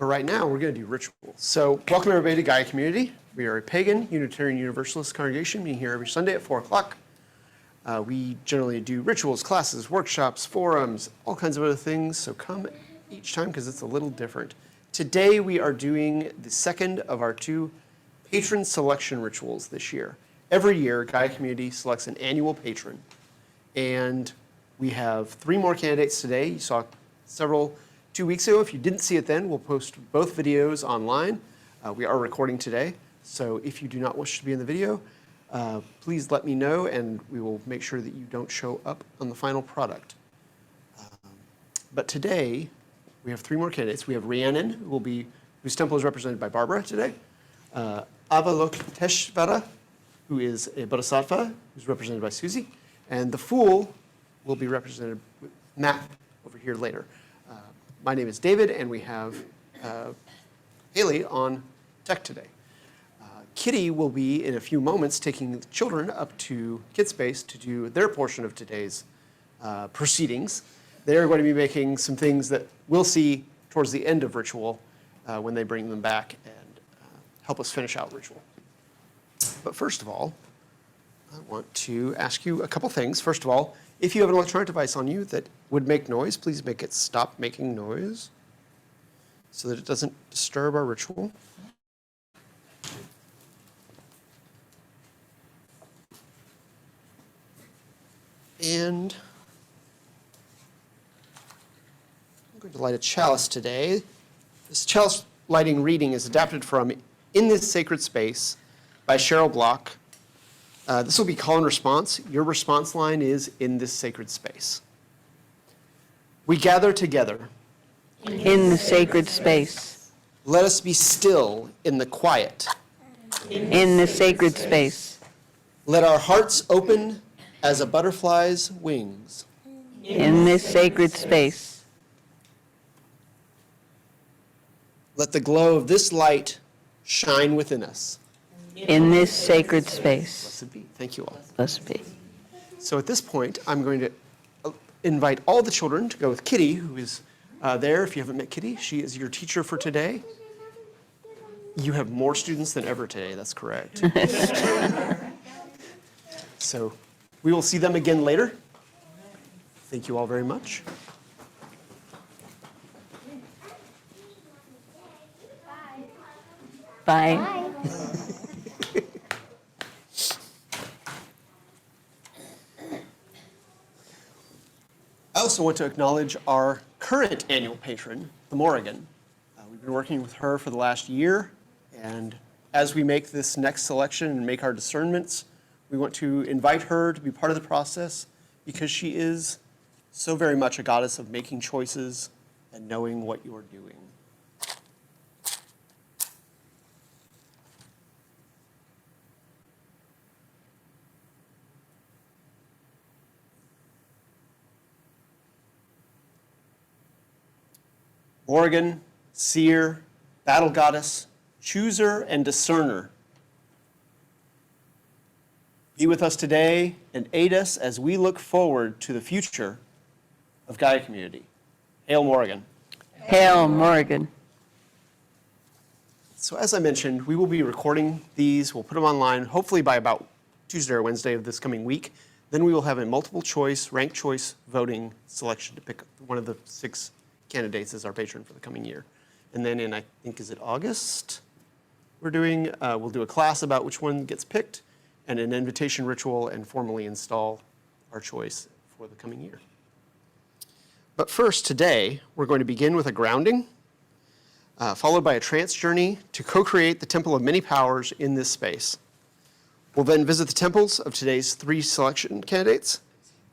But right now, we're going to do rituals. So welcome everybody to Gaia Community. We are a pagan, Unitarian Universalist congregation meeting here every Sunday at 4 o'clock. We generally do rituals, classes, workshops, forums, all kinds of other things. So come each time because it's a little different. Today, we are doing the second of our 2 patron selection rituals this year. Every year, Gaia Community selects an annual patron. And we have 3 more candidates today. You saw several 2 weeks ago. If you didn't see it then, we'll post both videos online. We are recording today. So if you do not wish to be in the video, please let me know and we will make sure that you don't show up on the final product. But today, we have 3 more candidates. We have Rhiannon, whose temple is represented by Barbara today. Avalokiteśvara, who is a bodhisattva, who's represented by Susie. And the Fool will be represented with Matt over here later. My name is David, and we have Haley on tech today. Kitty will be, in a few moments, taking the children up to Kidspace to do their portion of today's proceedings. They're going to be making some things that we'll see towards the end of ritual when they bring them back and help us finish out ritual. But first of all, I want to ask you a couple things. First of all, if you have an electronic device on you that would make noise, please make it stop making noise so that it doesn't disturb our ritual. And I'm going to light a chalice today. This chalice lighting reading is adapted from In This Sacred Space by Cheryl Block. This will be call and response. Your response line is in this sacred space. We gather together. In the sacred space. Let us be still in the quiet. In the sacred space. Let our hearts open as a butterfly's wings. In this sacred space. Let the glow of this light shine within us. In this sacred space. Blessed be. Thank you all. Blessed be. So at this point, I'm going to invite all the children to go with Kitty, who is there. If you haven't met Kitty, she is your teacher for today. You have more students than ever today, that's correct. So we will see them again later. Thank you all very much. Bye. I also want to acknowledge our current annual patron, the Morrigan. We've been working with her for the last year, and as we make this next selection and make our discernments, we want to invite her to be part of the process because she is so very much a goddess of making choices and knowing what you're doing. Morrigan, seer, battle goddess, chooser, and discerner. Be with us today and aid us as we look forward to the future of Gaia Community. Hail Morrigan. Hail Morrigan. So as I mentioned, we will be recording these. We'll put them online, hopefully by about Tuesday or Wednesday of this coming week. Then we will have a multiple choice, ranked choice voting selection to pick one of the 6 candidates as our patron for the coming year. And then in, I think, is it August? We'll do a class about which one gets picked and an invitation ritual and formally install our choice for the coming year. But first, today, we're going to begin with a grounding, followed by a trance journey to co-create the Temple of Many Powers in this space. We'll then visit the temples of today's 3 selection candidates,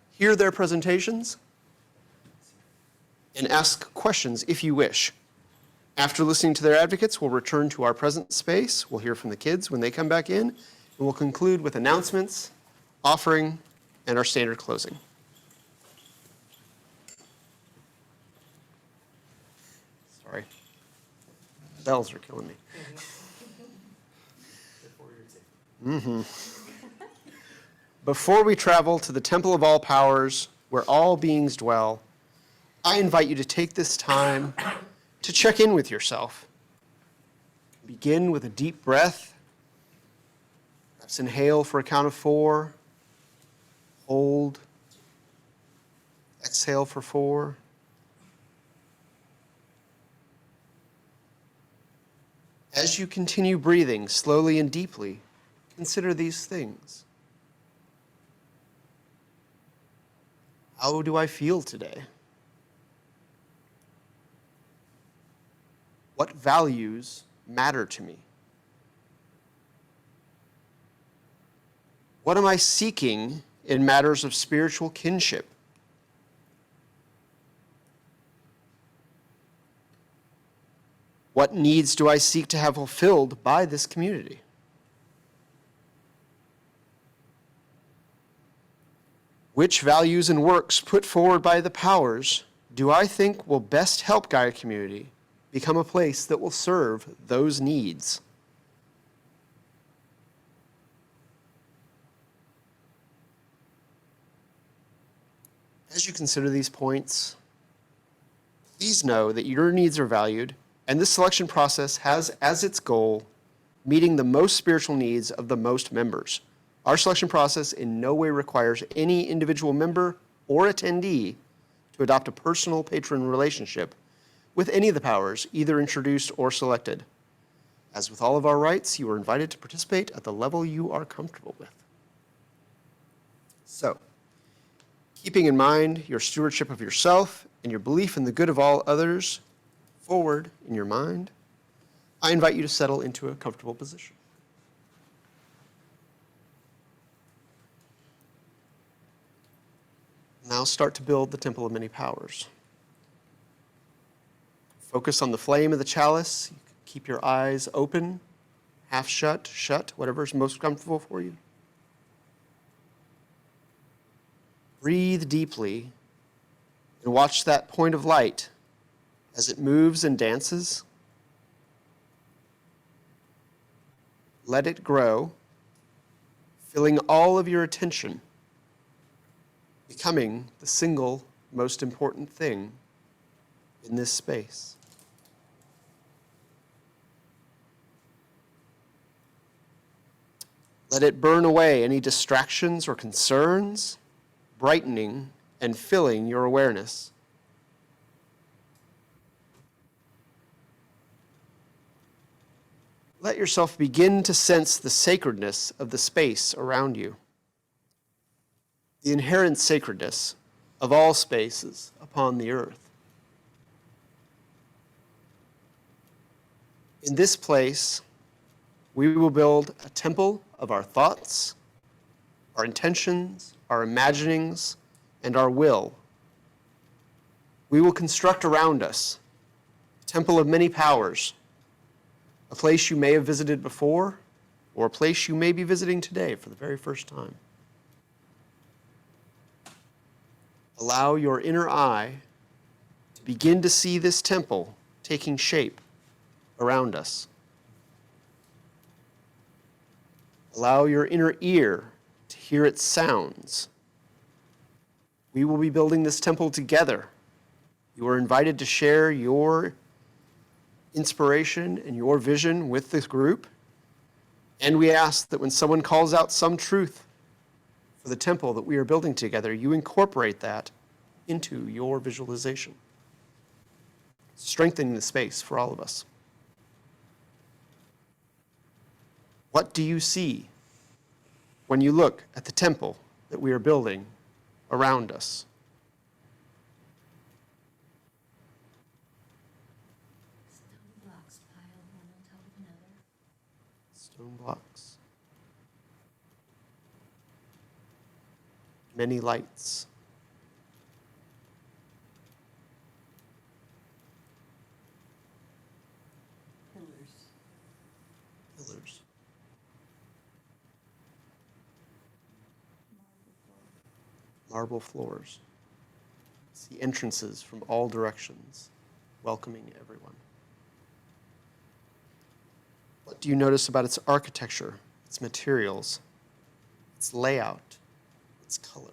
hear their presentations, and ask questions if you wish. After listening to their advocates, we'll return to our present space. We'll hear from the kids when they come back in, and we'll conclude with announcements, offering, and our standard closing. Sorry. Bells are killing me. Before we travel to the Temple of All Powers, where all beings dwell, I invite you to take this time to check in with yourself. Begin with a deep breath. Perhaps inhale for a count of 4. Hold. Exhale for 4. As you continue breathing slowly and deeply, consider these things. How do I feel today? What values matter to me? What am I seeking in matters of spiritual kinship? What needs do I seek to have fulfilled by this community? Which values and works put forward by the powers do I think will best help Gaia Community become a place that will serve those needs? As you consider these points, please know that your needs are valued, and this selection process has as its goal meeting the most spiritual needs of the most members. Our selection process in no way requires any individual member or attendee to adopt a personal patron relationship with any of the powers, either introduced or selected. As with all of our rights, you are invited to participate at the level you are comfortable with. So, keeping in mind your stewardship of yourself and your belief in the good of all others forward in your mind, I invite you to settle into a comfortable position. Now start to build the Temple of Many Powers. Focus on the flame of the chalice. Keep your eyes open, half shut, whatever is most comfortable for you. Breathe deeply and watch that point of light as it moves and dances. Let it grow, filling all of your attention, becoming the single most important thing in this space. Let it burn away any distractions or concerns, brightening and filling your awareness. Let yourself begin to sense the sacredness of the space around you, the inherent sacredness of all spaces upon the earth. In this place, we will build a temple of our thoughts, our intentions, our imaginings, and our will. We will construct around us a temple of many powers, a place you may have visited before, or a place you may be visiting today for the very first time. Allow your inner eye to begin to see this temple taking shape around us. Allow your inner ear to hear its sounds. We will be building this temple together. You are invited to share your inspiration and your vision with this group. And we ask that when someone calls out some truth for the temple that we are building together, you incorporate that into your visualization, strengthening the space for all of us. What do you see when you look at the temple that we are building around us? Stone blocks piled one on top of another. Stone blocks. Many lights. Pillars. Pillars. Marble floors. See entrances from all directions, welcoming everyone. What do you notice about its architecture, its materials, its layout, its color?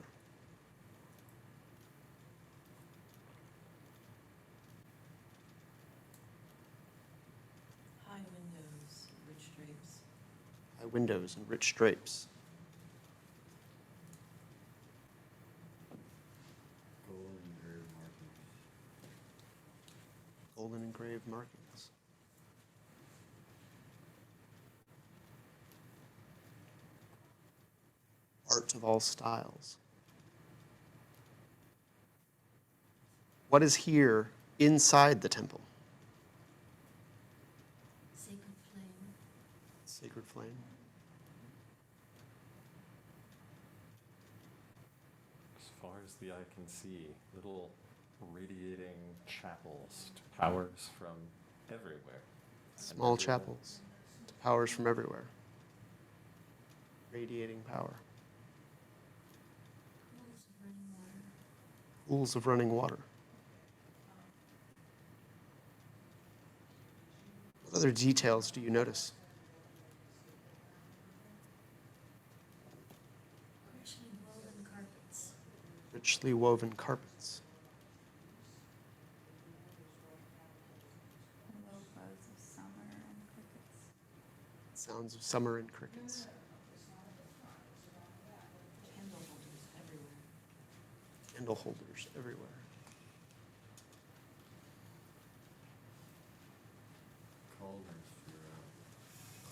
windows and rich drapes. Golden engraved markings. Art of all styles. What is here inside the temple? Sacred flame. Sacred flame. As far as the eye can see, little radiating chapels to powers from everywhere. Small And everywhere. chapels to powers from everywhere. Radiating power. Pools of running water. Pools of running water. What other details do you notice? Richly woven carpets. Richly woven carpets. Low buzz of summer and crickets. Sounds of summer and crickets. Candle holders everywhere. Candle holders everywhere.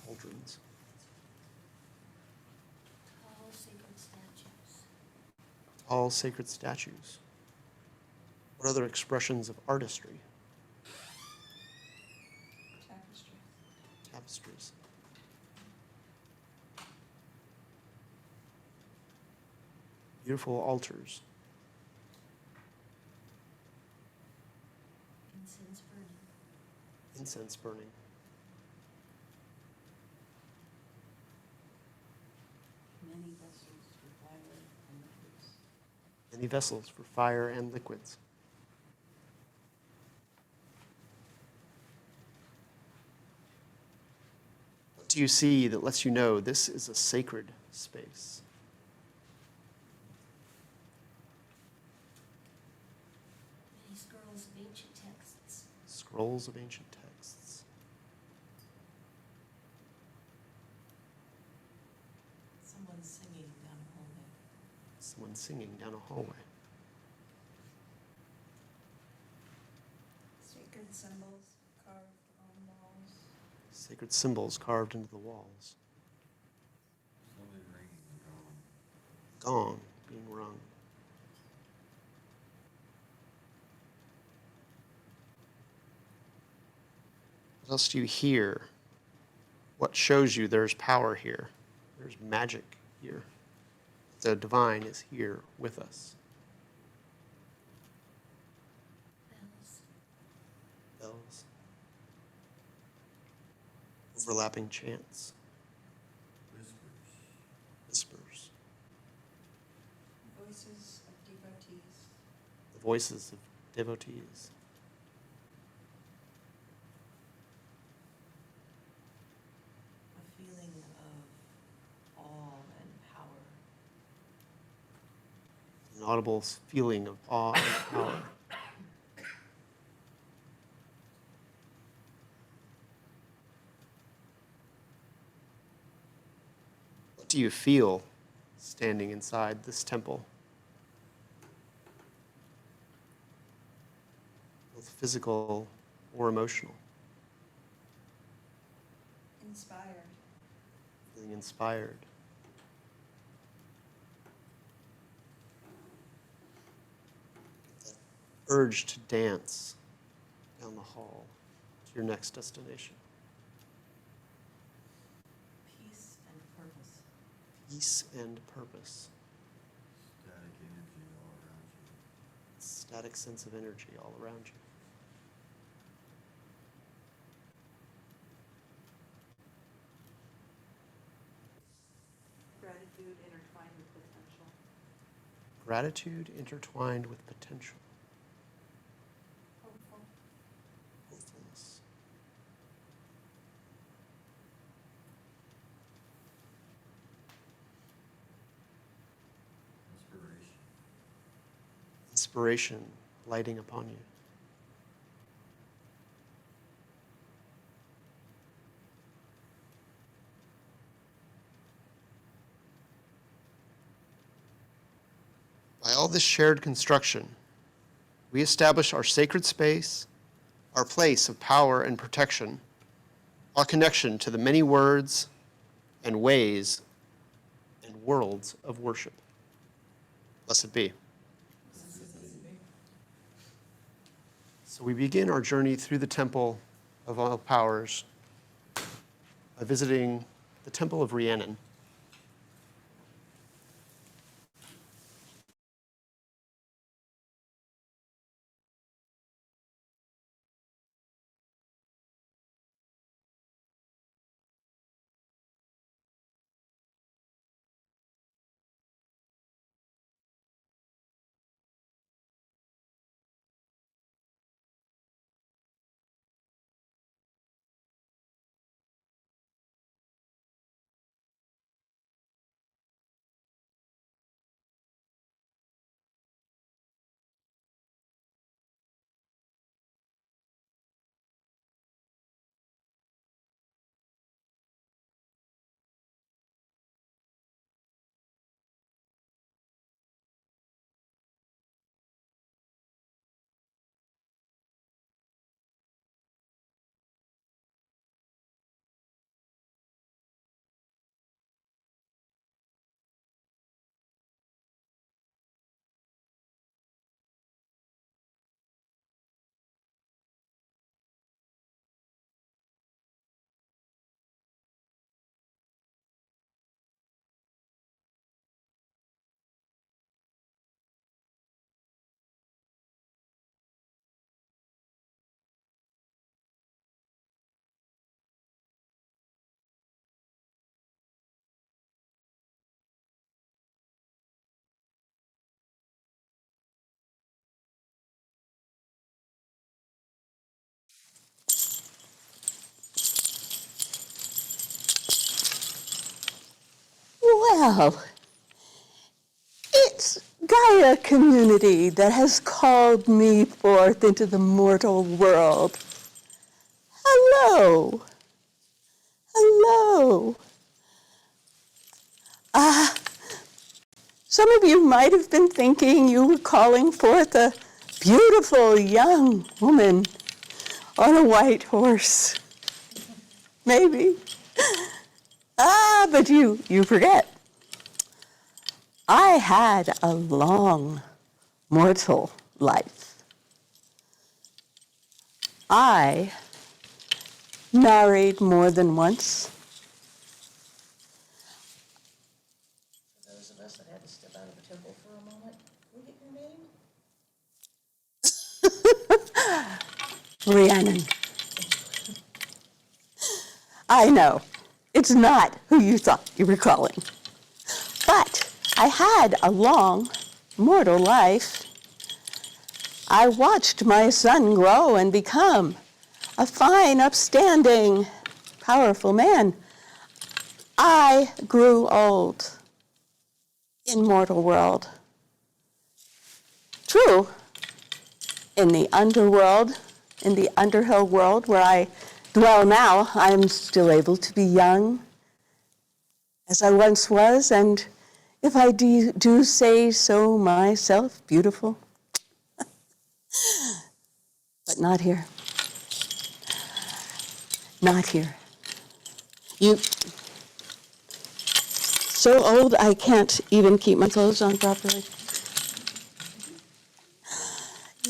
Cauldrons. Tall sacred statues. All sacred statues. What other expressions of artistry? Tapestries. Tapestries. Beautiful altars. Incense burning. Incense burning. Many vessels for fire and liquids. Many vessels for fire and liquids. What do you see that lets you know this is a sacred space? Many scrolls of ancient texts. Scrolls of ancient texts. Someone singing down a hallway. Someone singing down a hallway. Sacred symbols carved on walls. Sacred symbols carved into the walls. Gong being rung. What else do you hear? What shows you there's power here? There's magic here. The divine is here with us. Bells. Bells. Overlapping chants. Whispers. Voices of devotees. The voices of devotees. A feeling of awe and power. An audible feeling of awe and power. What do you feel standing inside this temple? Both physical or emotional. Inspired. Feeling inspired. Urge to dance down the hall to your next destination. Peace and purpose. Peace and purpose. Static sense of energy all around you. Gratitude intertwined with potential. Gratitude intertwined with potential. Hopeful. Hopefulness. Inspiration lighting upon you. all this shared construction, we establish our sacred space, our place of power and protection, our connection to the many words and ways and worlds of worship. Blessed be. So we begin our journey through the temple of all powers by visiting the temple of Rhiannon. Well, it's Gaia Community that has called me forth into the mortal world. Hello. Hello. Some of you might have been thinking you were calling forth a beautiful young woman on a white horse. Maybe. But you forget. I had a long mortal life. I married more than once. For those of us that had to step out of the temple for a moment, can we get your name? Rhiannon. I know, it's not who you thought you were calling. But I had a long, mortal life. I watched my son grow and become a fine, upstanding, powerful man. I grew old in mortal world. True, in the underworld, in the underhill world where I dwell now, I'm still able to be young as I once was, and if I do say so myself, beautiful. But not here. Not here. You, so old I can't even keep my clothes on properly.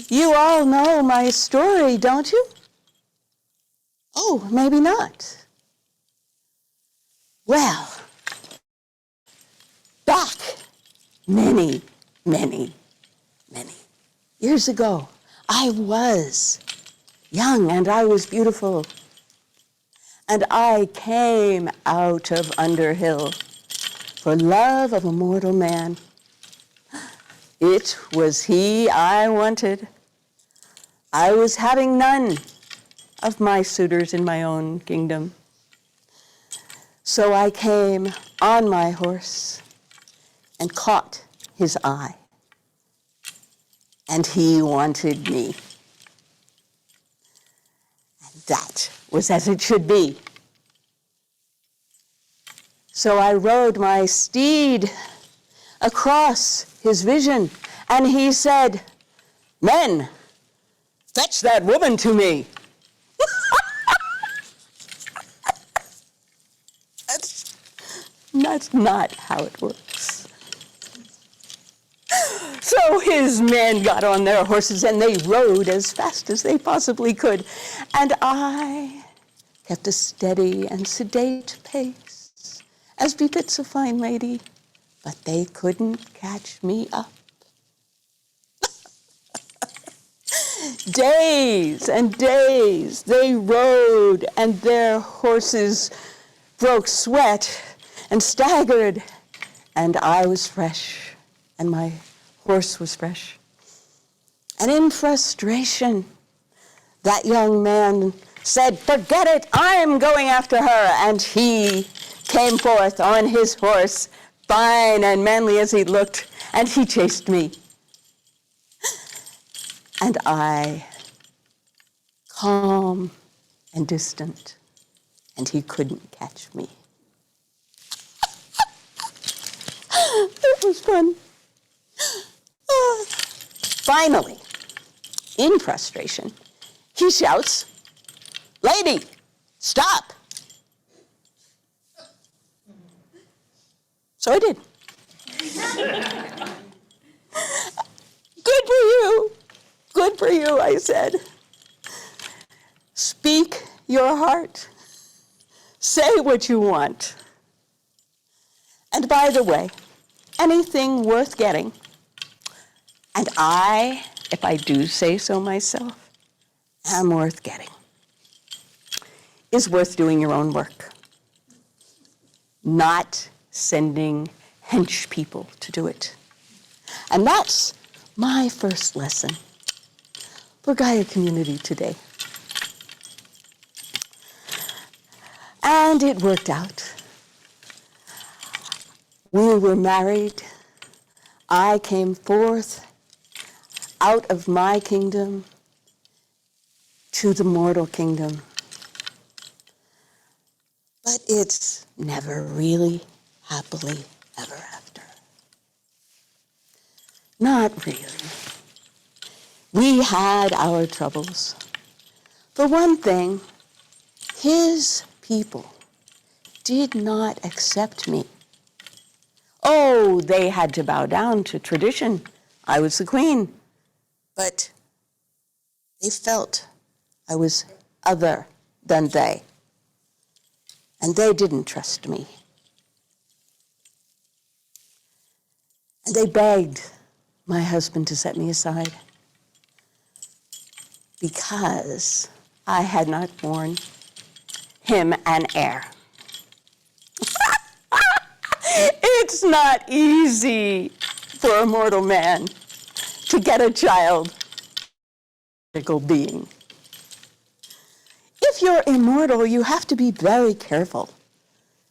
You all know my story, don't you? Oh, maybe not. Well, back many, many, many years ago, I was young and I was beautiful. And I came out of Underhill for love of a mortal man. It was he I wanted. I was having none of my suitors in my own kingdom. So I came on my horse and caught his eye. And he wanted me. And that was as it should be. So I rode my steed across his vision, And he said, "Men, fetch that woman to me." That's not how it works. So his men got on their horses and they rode as fast as they possibly could. And I kept a steady and sedate pace, as befits a fine lady, but they couldn't catch me up. Days and days they rode, and their horses broke sweat and staggered, and I was fresh, and my horse was fresh. And in frustration, that young man said, "Forget it, I'm going after her." And he came forth on his horse, fine and manly as he looked, and he chased me. And I, calm and distant, and he couldn't catch me. It was fun. Finally, in frustration, he shouts, "Lady, stop!" So I did. "Good for you. Good for you," I said. "Speak your heart. Say what you want. And by the way, anything worth getting, and I, if I do say so myself, am worth getting, is worth doing your own work, not sending hench people to do it." And that's my first lesson for Gaia Community today. And it worked out. We were married. I came forth out of my kingdom to the mortal kingdom. But it's never really happily ever after. Not really. We had our troubles. For one thing, his people did not accept me. Oh, they had to bow down to tradition. I was the queen. But they felt I was other than they. And they didn't trust me. And they begged my husband to set me aside because I had not borne him an heir. It's not easy for a mortal man to get a child, a being. If you're immortal, you have to be very careful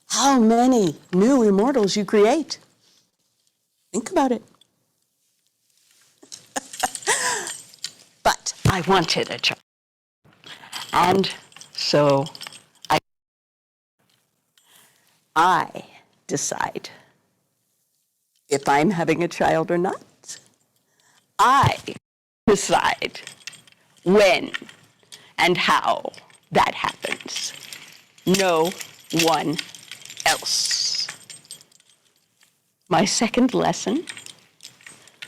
how many new immortals you create. Think about it. But I wanted a child. And so I decide if I'm having a child or not. I decide when and how that happens. No one else. My second lesson,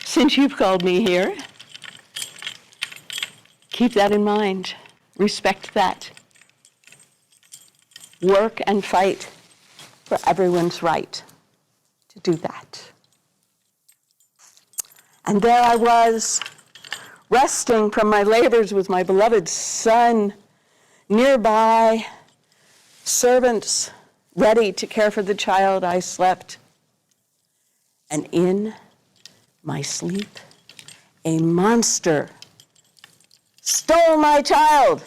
since you've called me here, keep that in mind. Respect that. Work and fight for everyone's right to do that. And there I was, resting from my labors with my beloved son, nearby, servants ready to care for the child. I slept. And in my sleep, a monster stole my child.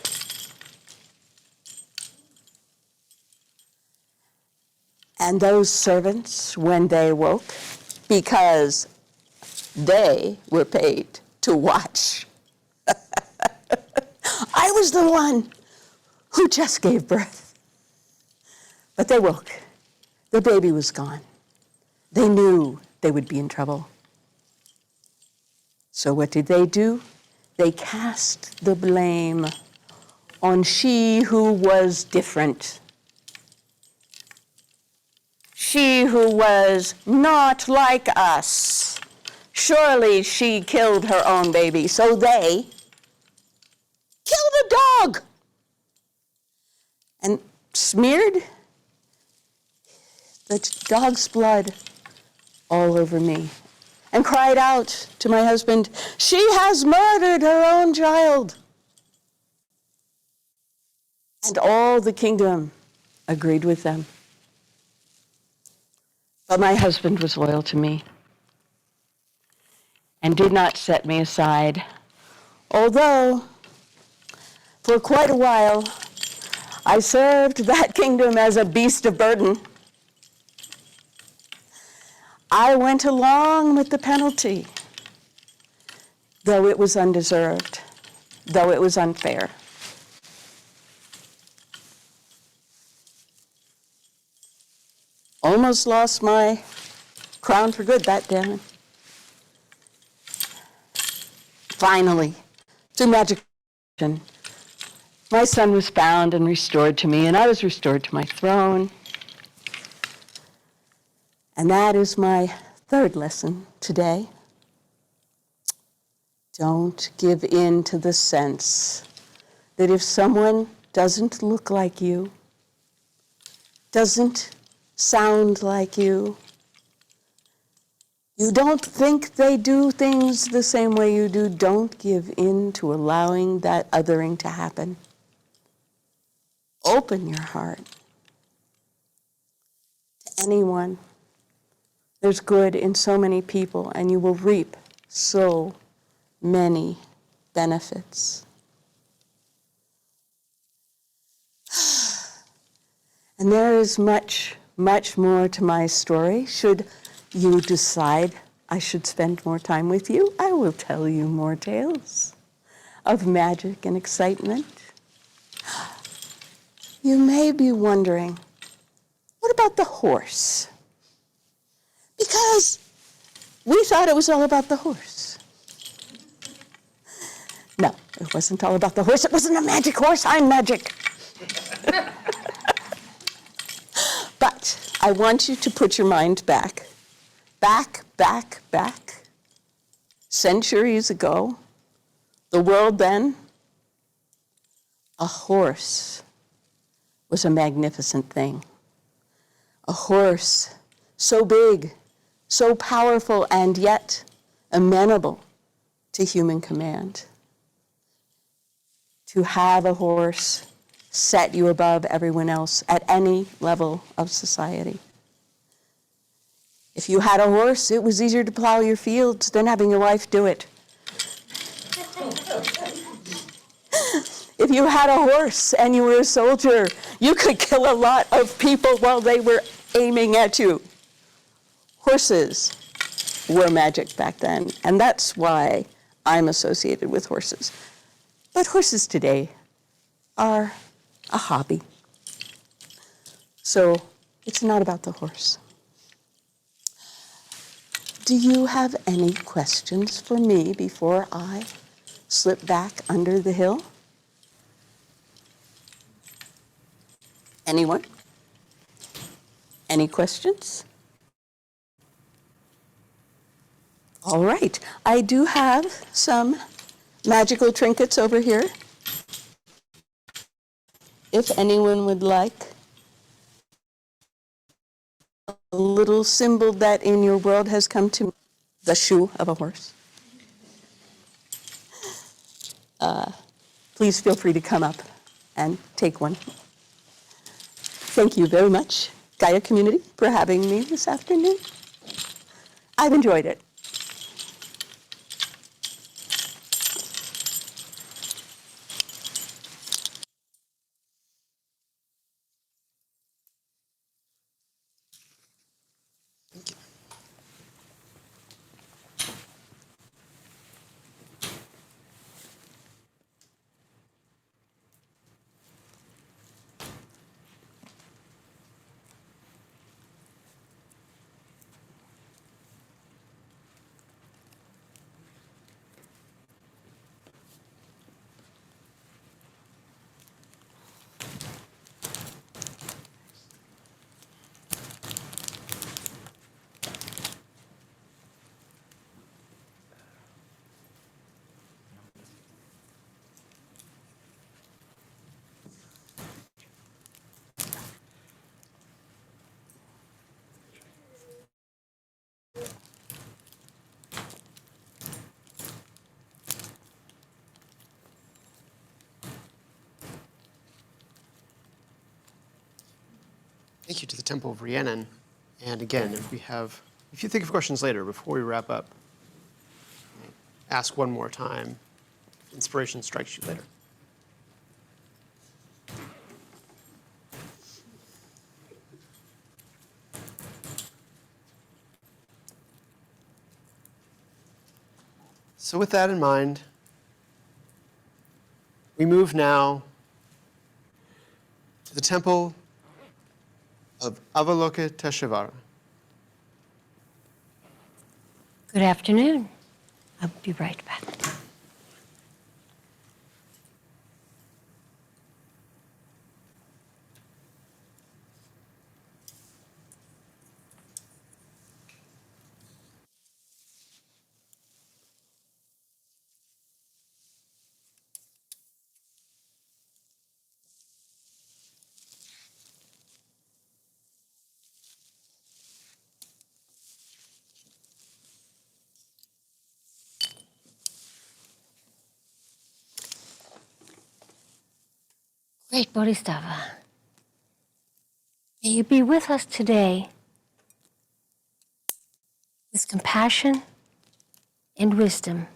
And those servants, when they woke, because they were paid to watch, I was the one who just gave birth. But they woke. The baby was gone. They knew they would be in trouble. So what did they do? They cast the blame on she who was different. She who was not like us. Surely she killed her own baby, so they killed a dog and smeared the dog's blood all over me and cried out to my husband, "She has murdered her own child." And all the kingdom agreed with them. But my husband was loyal to me and did not set me aside, although for quite a while I served that kingdom as a beast of burden. I went along with the penalty, though it was undeserved, though it was unfair. Almost lost my crown for good that day. Finally, through magic, my son was found and restored to me, and I was restored to my throne. And that is my third lesson today. Don't give in to the sense that if someone doesn't look like you, doesn't sound like you don't think they do things the same way you do, don't give in to allowing that othering to happen. Open your heart to anyone. There's good in so many people, and you will reap so many benefits. And there is much, much more to my story. Should you decide I should spend more time with you, I will tell you more tales of magic and excitement. You may be wondering, what about the horse? Because we thought it was all about the horse. No, it wasn't all about the horse. It wasn't a magic horse. I'm magic. But I want you to put your mind back. Back. Centuries ago, the world then, a horse was a magnificent thing. A horse so big, so powerful, and yet amenable to human command. To have a horse set you above everyone else at any level of society. If you had a horse, it was easier to plow your fields than having your wife do it. If you had a horse and you were a soldier, you could kill a lot of people while they were aiming at you. Horses were magic back then, and that's why I'm associated with horses. But horses today are a hobby. So it's not about the horse. Do you have any questions for me before I slip back under the hill? Anyone? Any questions? All right, I do have some magical trinkets over here. If anyone would like a little symbol that in your world has come to the shoe of a horse, please feel free to come up and take one. Thank you very much, Gaia Community, for having me this afternoon. I've enjoyed it. Thank you to the Temple of Rhiannon. And again, if you think of questions later before we wrap up, ask one more time. Inspiration strikes you later. So with that in mind, we move now to the temple of Avalokiteśvara. Good afternoon. I'll be right back. Great Bodhisattva, may you be with us today with compassion and wisdom.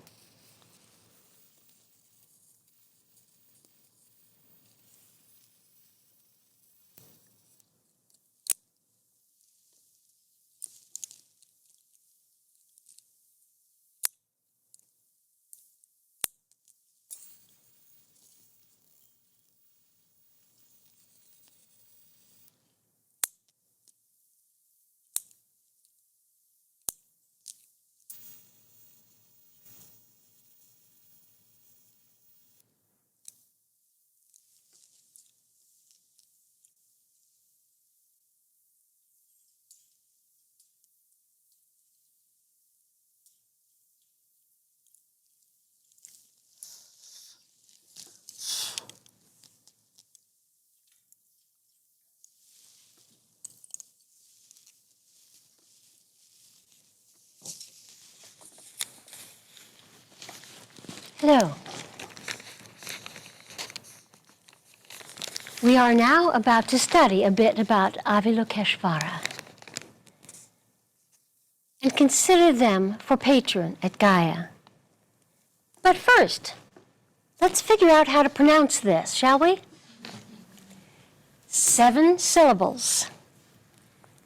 Hello. We are now about to study a bit about Avalokiteśvara and consider them for Patron at Gaia. But first, let's figure out how to pronounce this, shall we? 7 syllables.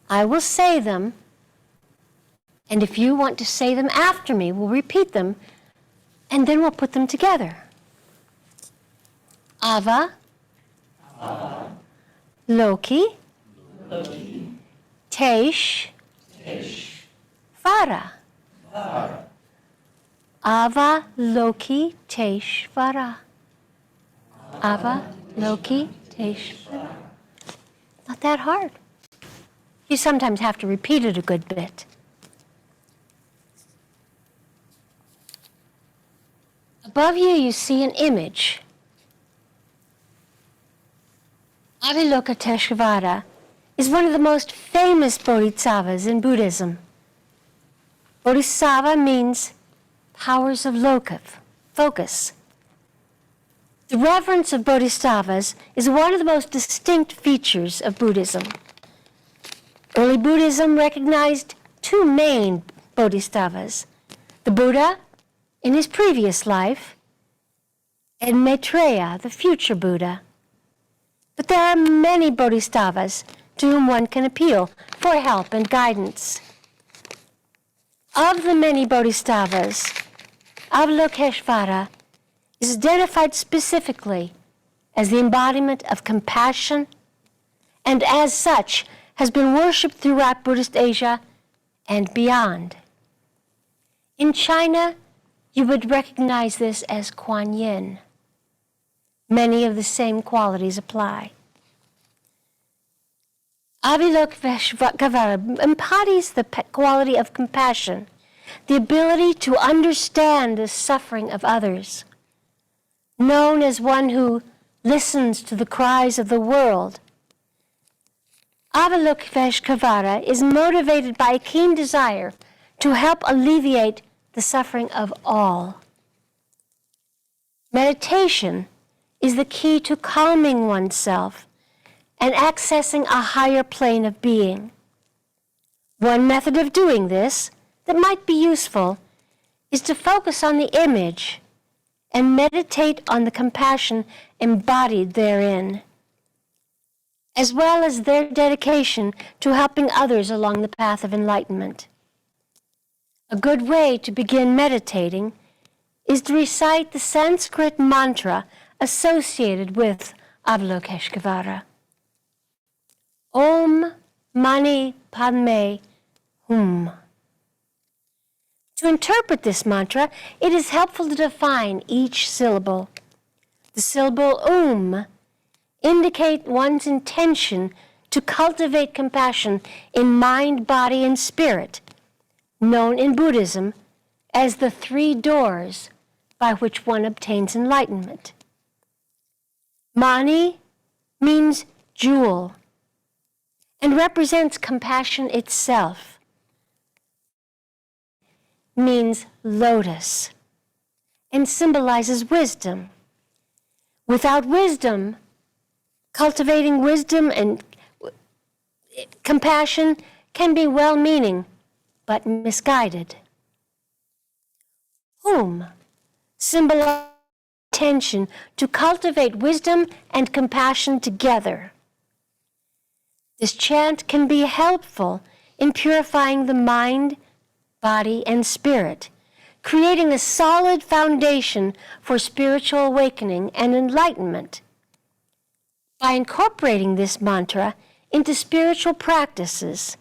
I will say them, and if you want to say them after me, we'll repeat them, and then we'll put them together. Ava, Loki, Tesh, Vara. Ava, Loki, Tesh, Vara. Ava, Loki, Tesh, Vara. Not that hard. You sometimes have to repeat it a good bit. Above you, you see an image. Avalokiteśvara is one of the most famous bodhisattvas in Buddhism. Bodhisattva means powers of focus. The reverence of bodhisattvas is one of the most distinct features of Buddhism. Early Buddhism recognized 2 main bodhisattvas, the Buddha in his previous life, and Maitreya, the future Buddha. But there are many bodhisattvas to whom one can appeal for help and guidance. Of the many bodhisattvas, Avalokiteśvara is identified specifically as the embodiment of compassion, and as such has been worshipped throughout Buddhist Asia and beyond. In China, you would recognize this as Kuan Yin. Many of the same qualities apply. Avalokiteśvara embodies the quality of compassion, the ability to understand the suffering of others. Known as one who listens to the cries of the world, Avalokiteśvara is motivated by a keen desire to help alleviate the suffering of all. Meditation is the key to calming oneself and accessing a higher plane of being. One method of doing this that might be useful is to focus on the image and meditate on the compassion embodied therein, as well as their dedication to helping others along the path of enlightenment. A good way to begin meditating is to recite the Sanskrit mantra associated with Avalokiteśvara. Om Mani Padme Hum. To interpret this mantra, it is helpful to define each syllable. The syllable indicate one's intention to cultivate compassion in mind, body, and spirit, known in Buddhism as the 3 doors by which one obtains enlightenment. Mani means jewel and represents compassion itself, means lotus, and symbolizes wisdom. Without wisdom, cultivating wisdom and compassion can be well-meaning, but misguided. Hum symbolizes intention to cultivate wisdom and compassion together. This chant can be helpful in purifying the mind, body, and spirit, creating a solid foundation for spiritual awakening and enlightenment. By incorporating this mantra into spiritual practices,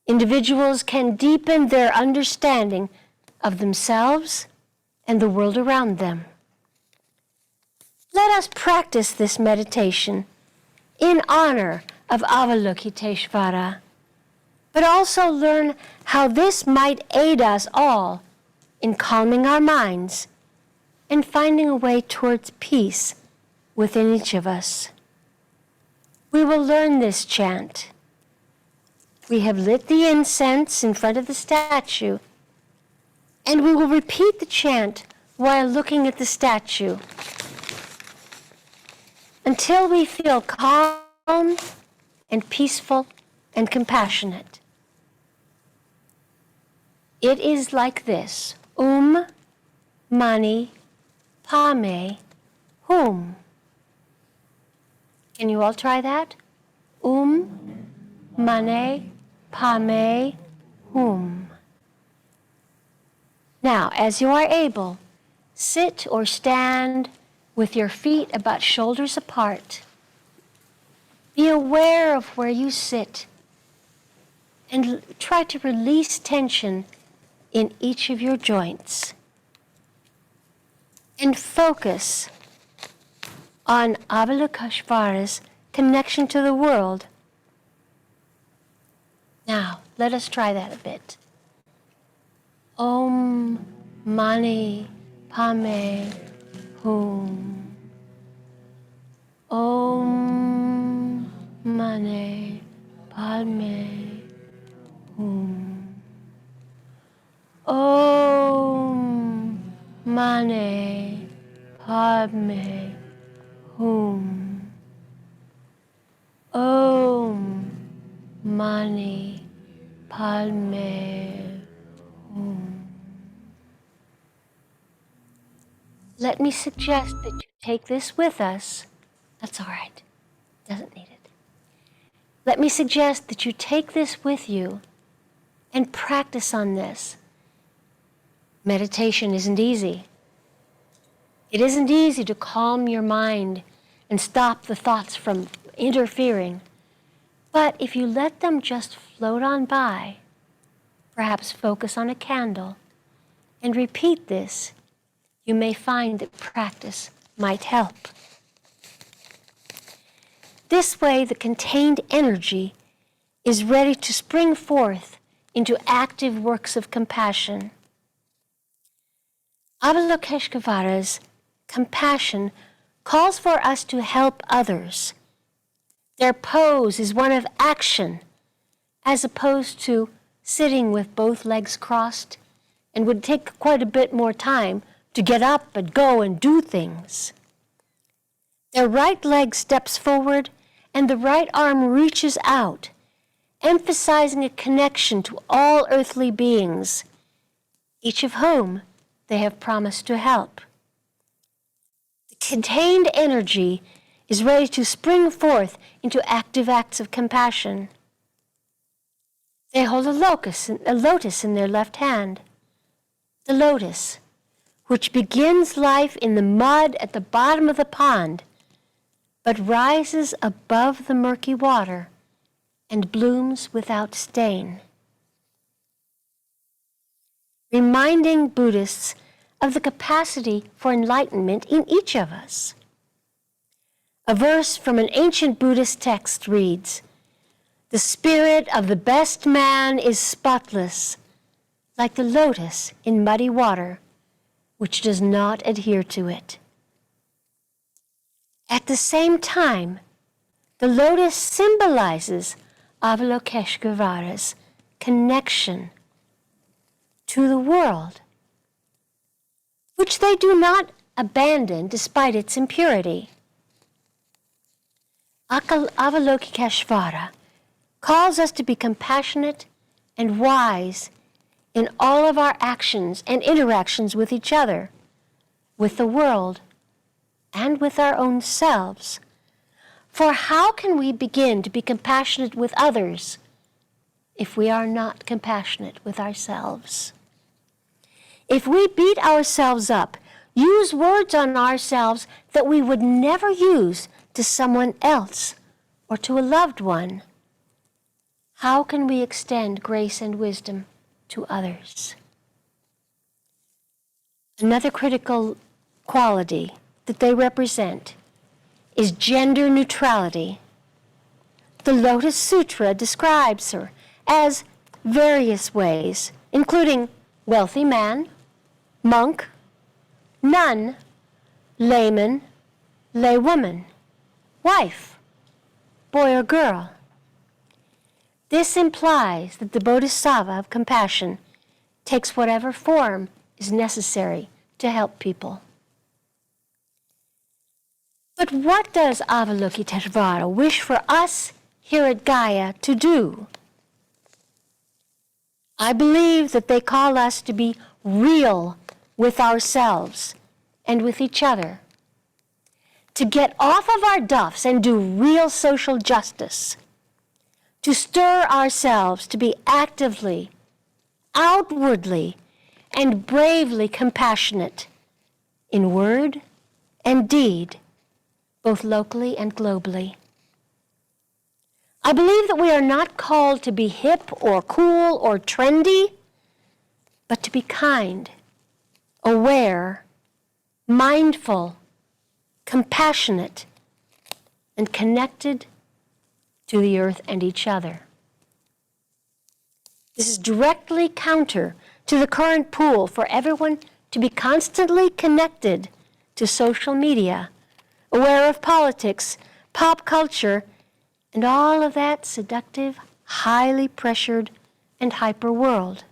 individuals can deepen their understanding of themselves and the world around them. Let us practice this meditation in honor of Avalokiteśvara, but also learn how this might aid us all in calming our minds and finding a way towards peace within each of us. We will learn this chant. We have lit the incense in front of the statue, and we will repeat the chant while looking at the statue until we feel calm and peaceful and compassionate. It is like this: Mani Padme Hum. Can you all try that? Mani Padme Hum. Now, as you are able, sit or stand with your feet about shoulders apart. Be aware of where you sit and try to release tension in each of your joints. And focus on Avalokiteśvara's connection to the world. Now, let us try that a bit. Om Mani Padme Hum. Om Mani Padme Hum. Om Mani Padme Hum. Om Mani Padme Hum. Let me suggest that you take this with us. That's all right. Doesn't need it. Let me suggest that you take this with you and practice on this. Meditation isn't easy. It isn't easy to calm your mind and stop the thoughts from interfering. But if you let them just float on by, perhaps focus on a candle, and repeat this, you may find that practice might help. This way, the contained energy is ready to spring forth into active works of compassion. Avalokiteśvara's compassion calls for us to help others. Their pose is one of action, as opposed to sitting with both legs crossed, and would take quite a bit more time to get up and go and do things. Their right leg steps forward, and the right arm reaches out, emphasizing a connection to all earthly beings, each of whom they have promised to help. The contained energy is ready to spring forth into active acts of compassion. They hold a lotus in their left hand. The lotus, which begins life in the mud at the bottom of the pond, but rises above the murky water and blooms without stain. Reminding Buddhists of the capacity for enlightenment in each of us. A verse from an ancient Buddhist text reads, "The spirit of the best man is spotless, like the lotus in muddy water, which does not adhere to it." At the same time, the lotus symbolizes Avalokiteśvara's connection to the world, which they do not abandon despite its impurity. Avalokiteśvara calls us to be compassionate and wise in all of our actions and interactions with each other, with the world, and with our own selves. For how can we begin to be compassionate with others if we are not compassionate with ourselves? If we beat ourselves up, use words on ourselves that we would never use to someone else or to a loved one, how can we extend grace and wisdom to others? Another critical quality that they represent is gender neutrality. The Lotus Sutra describes her as various ways, including wealthy man, monk, nun, layman, laywoman, wife, boy or girl. This implies that the Bodhisattva of compassion takes whatever form is necessary to help people. But what does Avalokiteśvara wish for us here at Gaia to do? I believe that they call us to be real with ourselves and with each other, to get off of our duffs and do real social justice, to stir ourselves to be actively, outwardly, and bravely compassionate in word and deed, both locally and globally. I believe that we are not called to be hip or cool or trendy, but to be kind, aware, mindful, compassionate, and connected to the earth and each other. This is directly counter to the current pull for everyone to be constantly connected to social media, aware of politics, pop culture, and all of that seductive, highly pressured, and hyper world.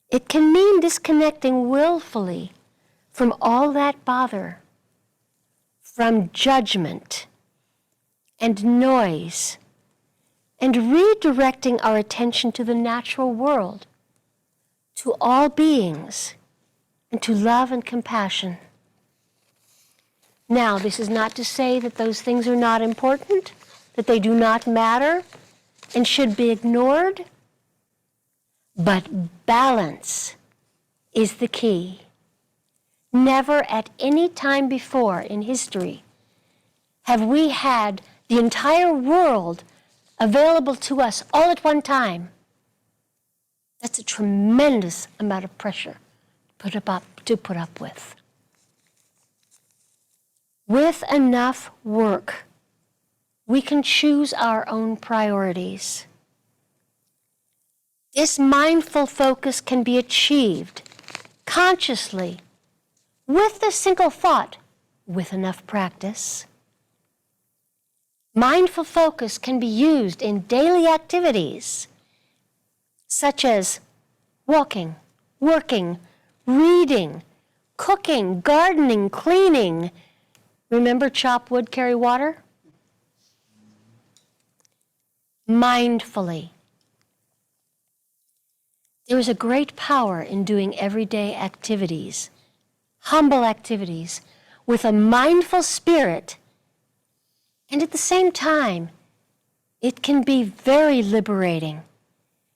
It can mean disconnecting willfully from all that bother, from judgment and noise, and redirecting our attention to the natural world, to all beings, and to love and compassion. Now, this is not to say that those things are not important, that they do not matter and should be ignored, but balance is the key. Never at any time before in history have we had the entire world available to us all at one time. That's a tremendous amount of pressure to put up with. With enough work, we can choose our own priorities. This mindful focus can be achieved consciously with a single thought, with enough practice. Mindful focus can be used in daily activities such as walking, working, reading, cooking, gardening, cleaning. Remember chop wood, carry water? mindfully. There is a great power in doing everyday activities, humble activities, with a mindful spirit, and at the same time, it can be very liberating,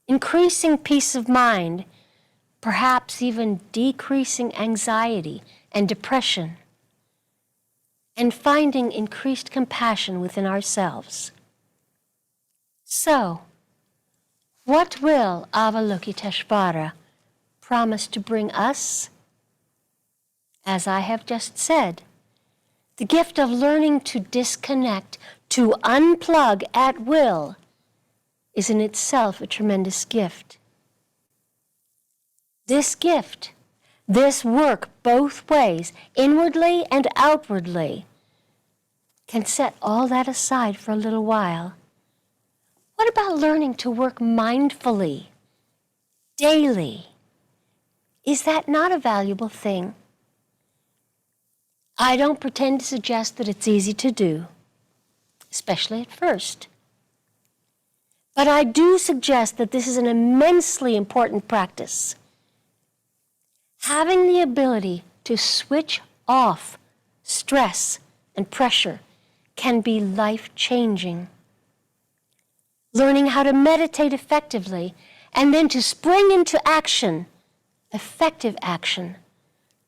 increasing peace of mind, perhaps even decreasing anxiety and depression, and finding increased compassion within ourselves. So, what will Avalokiteśvara promise to bring us? As I have just said, the gift of learning to disconnect, to unplug at will, is in itself a tremendous gift. This gift, this work both ways, inwardly and outwardly, can set all that aside for a little while. What about learning to work mindfully, daily? Is that not a valuable thing? I don't pretend to suggest that it's easy to do, especially at first. But I do suggest that this is an immensely important practice. Having the ability to switch off stress and pressure can be life-changing. Learning how to meditate effectively and then to spring into action, effective action,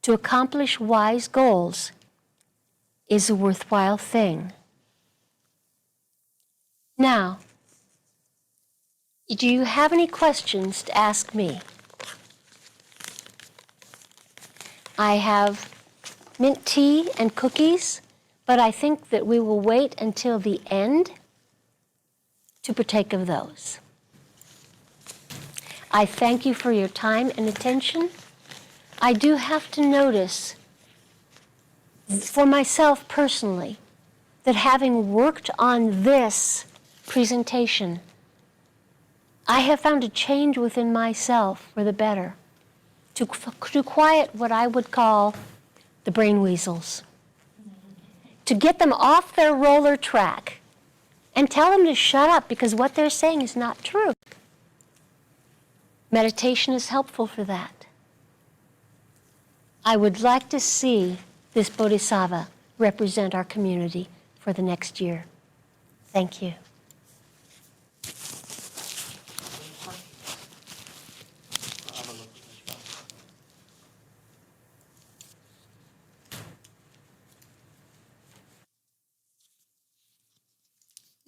to accomplish wise goals is a worthwhile thing. Now, do you have any questions to ask me? I have mint tea and cookies, but I think that we will wait until the end to partake of those. I thank you for your time and attention. I do have to notice, for myself personally, that having worked on this presentation, I have found a change within myself for the better, to quiet what I would call the brain weasels, to get them off their roller track and tell them to shut up because what they're saying is not true. Meditation is helpful for that. I would like to see this Bodhisattva represent our community for the next year. Thank you.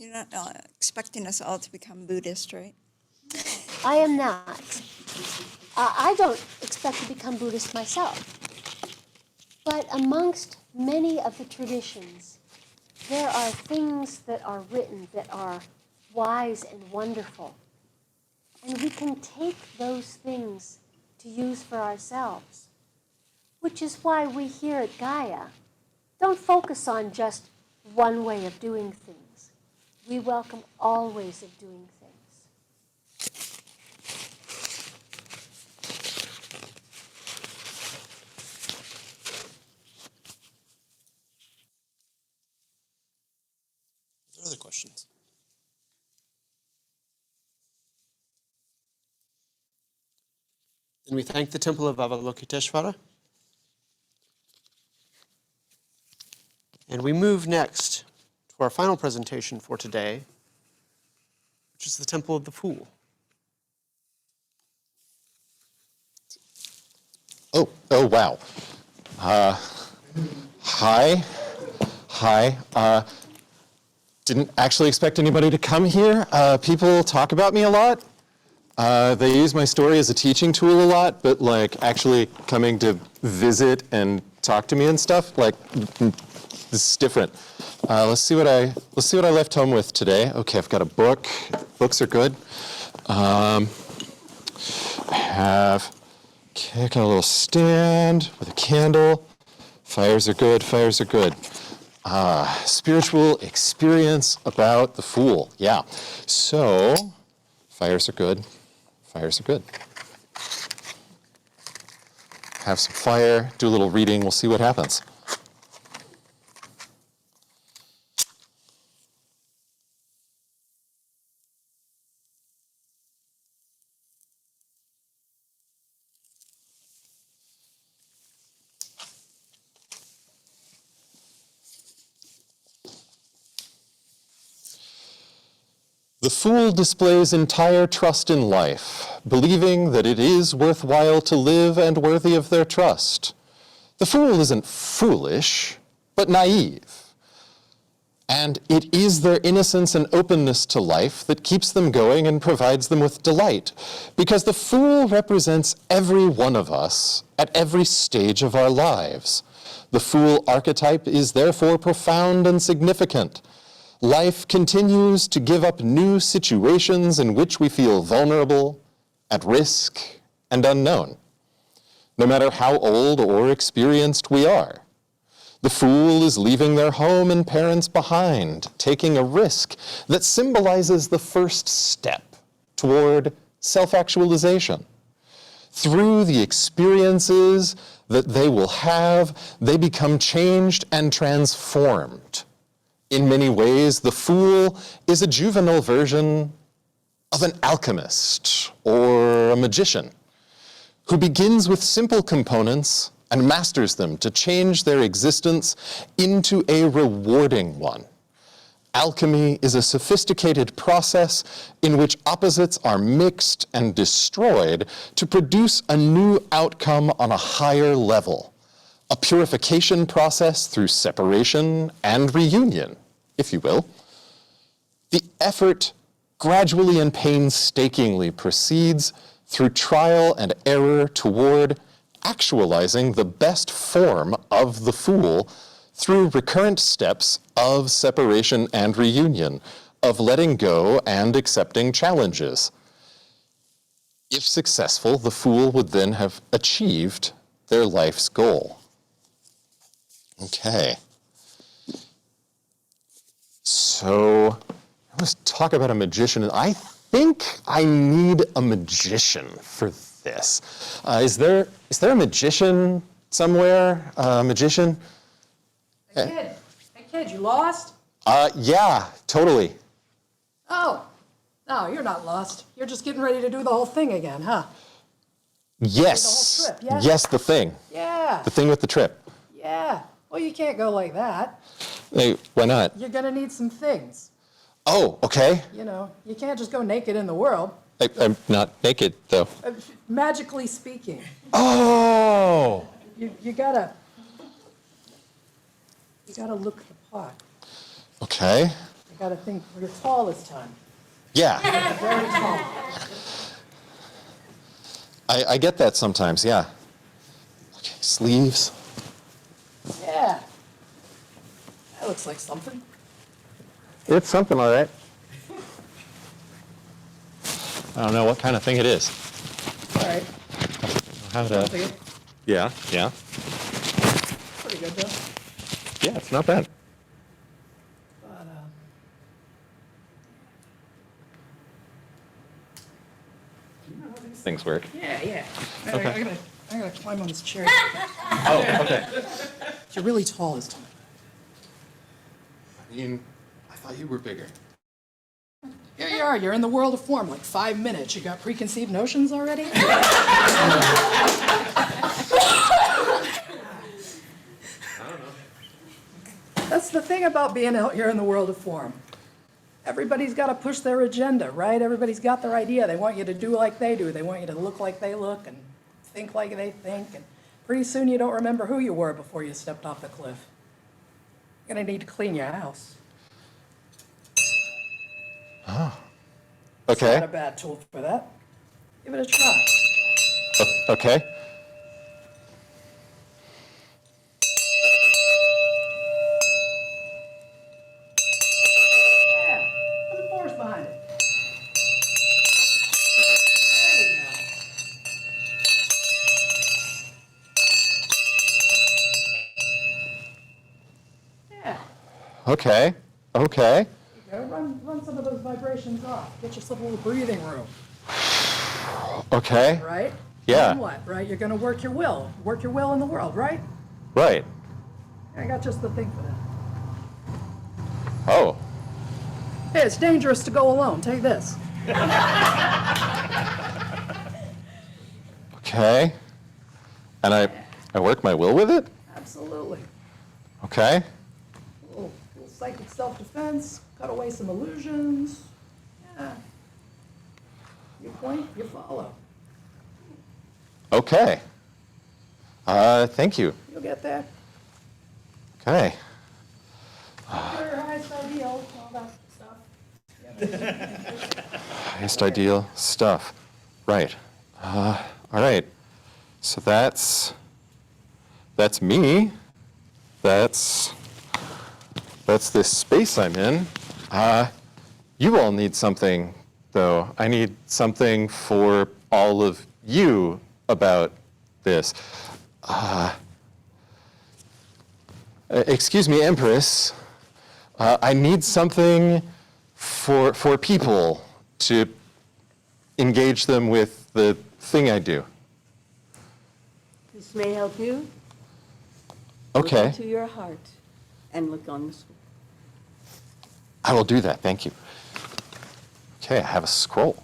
You're not expecting us all to become Buddhist, right? I am not. I don't expect to become Buddhist myself. But amongst many of the traditions, there are things that are written that are wise and wonderful. And we can take those things to use for ourselves, which is why we here at Gaia don't focus on just one way of doing things. We welcome all ways of doing things. Are there other questions? Then we thank the Temple of Avalokiteśvara. And we move next to our final presentation for today, which is the Temple of the Fool. Oh, wow. Hi. Didn't actually expect anybody to come here. People talk about me a lot. They use my story as a teaching tool a lot, but like actually coming to visit and talk to me and stuff, like this is different. Let's see what I left home with today. Okay, I've got a book. Books are good. I have got a little stand with a candle. Fires are good. Spiritual experience about the Fool. Yeah. So, fires are good. Have some fire, do a little reading, we'll see what happens. The fool displays entire trust in life, believing that it is worthwhile to live and worthy of their trust. The fool isn't foolish, but naive. And it is their innocence and openness to life that keeps them going and provides them with delight, because the fool represents every one of us at every stage of our lives. The fool archetype is therefore profound and significant. Life continues to give up new situations in which we feel vulnerable, at risk, and unknown, no matter how old or experienced we are. The fool is leaving their home and parents behind, taking a risk that symbolizes the first step toward self-actualization. Through the experiences that they will have, they become changed and transformed. In many ways, the fool is a juvenile version of an alchemist or a magician who begins with simple components and masters them to change their existence into a rewarding one. Alchemy is a sophisticated process in which opposites are mixed and destroyed to produce a new outcome on a higher level. A purification process through separation and reunion, if you will. The effort gradually and painstakingly proceeds through trial and error toward actualizing the best form of the fool through recurrent steps of separation and reunion, of letting go and accepting challenges. If successful, the fool would then have achieved their life's goal. Okay. So let's talk about a magician. I think I need a magician for this. Is there a magician somewhere? A magician? Hey kid, you lost? Yeah, totally. Oh, no, you're not lost. You're just getting ready to do the whole thing again, huh? Yes. The whole trip, yeah? Yes, the thing. Yeah, The thing with the trip. yeah. Well, you can't go like that. Hey, why not? You're gonna need some things. Oh, okay. You know, you can't just go naked in the world, I'm not naked, though. magically speaking. Oh! You gotta look the part. Okay. You gotta think you're tall this time. Yeah. Very tall. I get that sometimes, yeah. Okay, sleeves. Yeah. That looks like something. It's something, all right. I don't know what kind of thing it is. All right. How to... Pretty Yeah. good though. Yeah, it's not bad. But, Things work. yeah. Okay. I gotta climb on this chair. Oh, okay. You're really tall this time. I mean, I thought you were bigger. Yeah, you are. You're in the world of form. Like 5 minutes. You got preconceived notions already? That's the thing about being out here in the world of form. Everybody's got to push their agenda, right? Everybody's got their idea. They want you to do like they do. They want you to look like they look and think like they think. And pretty soon you don't remember who you were before you stepped off the cliff. You're going to need to clean your house. It's not Okay. a bad tool for that. Give it a try. Okay. Yeah. Put the force behind it. There you go. Yeah. Okay. Okay. Go run some of those vibrations off. Get yourself a little breathing room, Okay. right? Yeah. Then what, right? You're gonna work your will in the world, right? Right. I got just the thing for that. Oh. Hey, it's dangerous to go alone. Take this. Okay. And I work my will with it? Absolutely. Okay. Little psychic self-defense. Cut away some illusions. You point, you follow. Okay. Thank you. You'll get there. Okay. Your highest ideal, all that stuff. Highest ideal stuff. Right. All right. So that's me. That's this space I'm in. You all need something, though. I need something for all of you about this. Excuse me, Empress. I need something for people to engage them with the thing I do. This may help you. Look Okay, into your heart and look on the screen. I will do that, thank you. Okay, I have a scroll.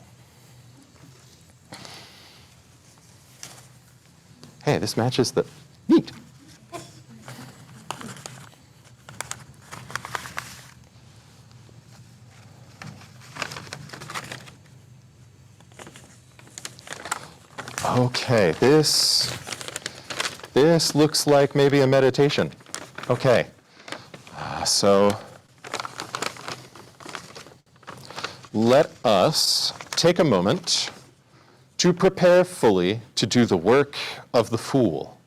Hey, this matches the, neat. Okay, this looks like maybe a meditation. Okay, so let us take a moment to prepare fully to do the work of the Fool,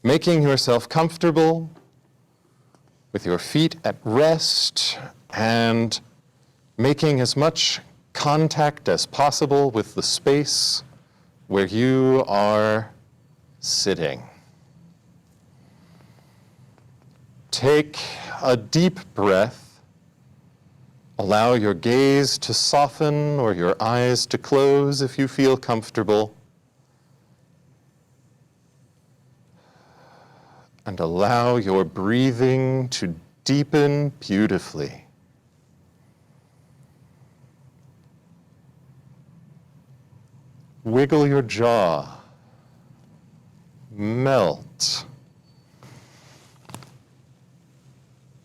making yourself comfortable with your feet at rest and making as much contact as possible with the space where you are sitting. Take a deep breath. Allow your gaze to soften or your eyes to close if you feel comfortable. And allow your breathing to deepen beautifully. Wiggle your jaw. Melt.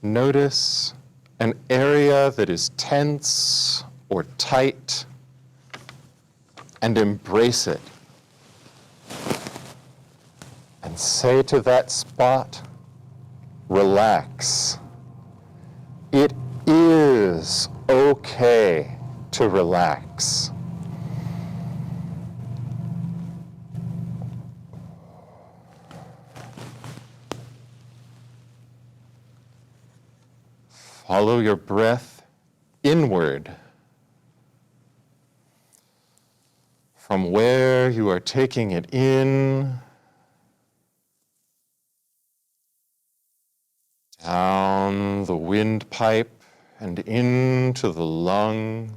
Notice an area that is tense or tight and embrace it. And say to that spot, relax. It is okay to relax. Follow your breath inward from where you are taking it in, down the windpipe and into the lungs.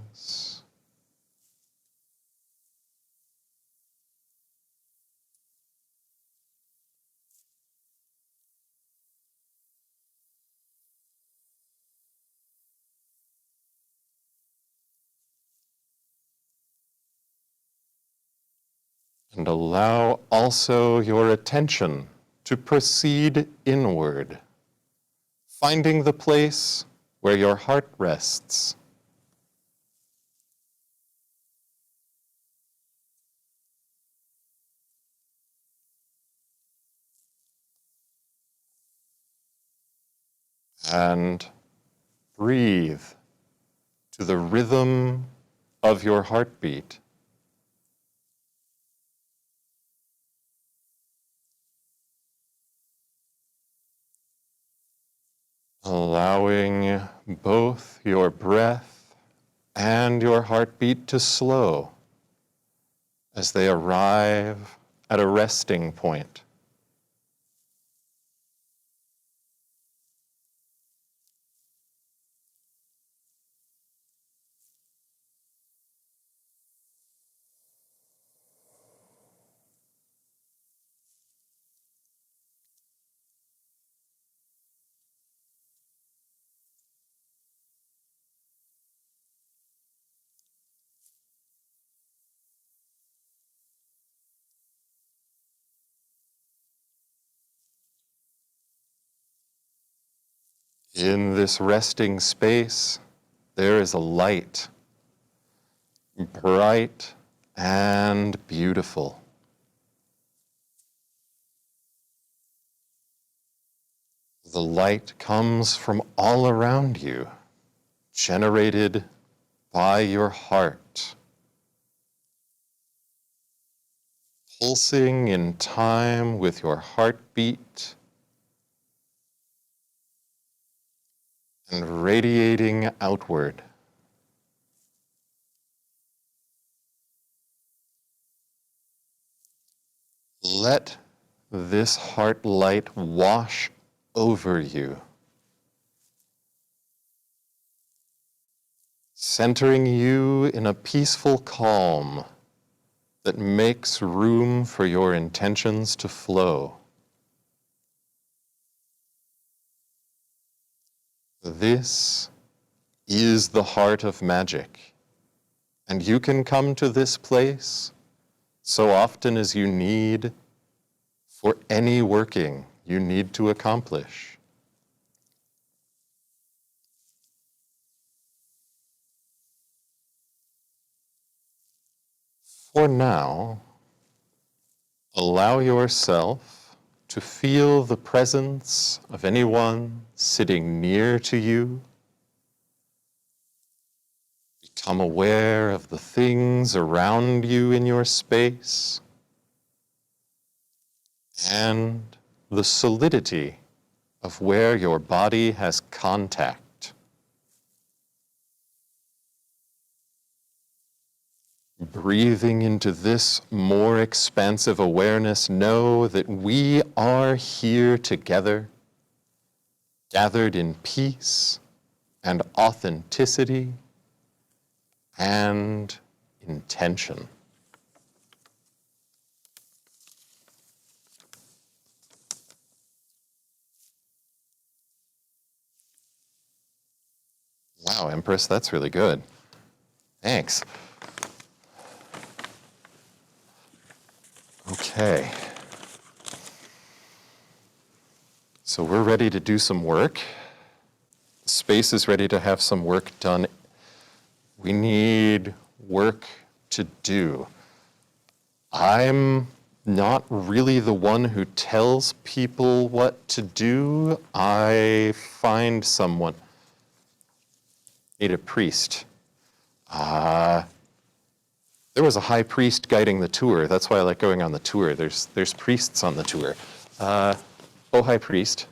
And allow also your attention to proceed inward, finding the place where your heart rests. And breathe to the rhythm of your heartbeat. Allowing both your breath and your heartbeat to slow as they arrive at a resting point. In this resting space, there is a light, bright and beautiful. The light comes from all around you, generated by your heart, pulsing in time with your heartbeat and radiating outward. Let this heart light wash over you, centering you in a peaceful calm that makes room for your intentions to flow. This is the heart of magic, and you can come to this place so often as you need for any working you need to accomplish. For now, allow yourself to feel the presence of anyone sitting near to you. Become aware of the things around you in your space and the solidity of where your body has contact. Breathing into this more expansive awareness, know that we are here together, gathered in peace and authenticity and intention. Wow, Empress, that's really good. Thanks. Okay. So we're ready to do some work. Space is ready to have some work done. We need work to do. I'm not really the one who tells people what to do. I find someone. Need a priest. There was a high priest guiding the tour. That's why I like going on the tour. There's priests on the tour. Oh, high priest.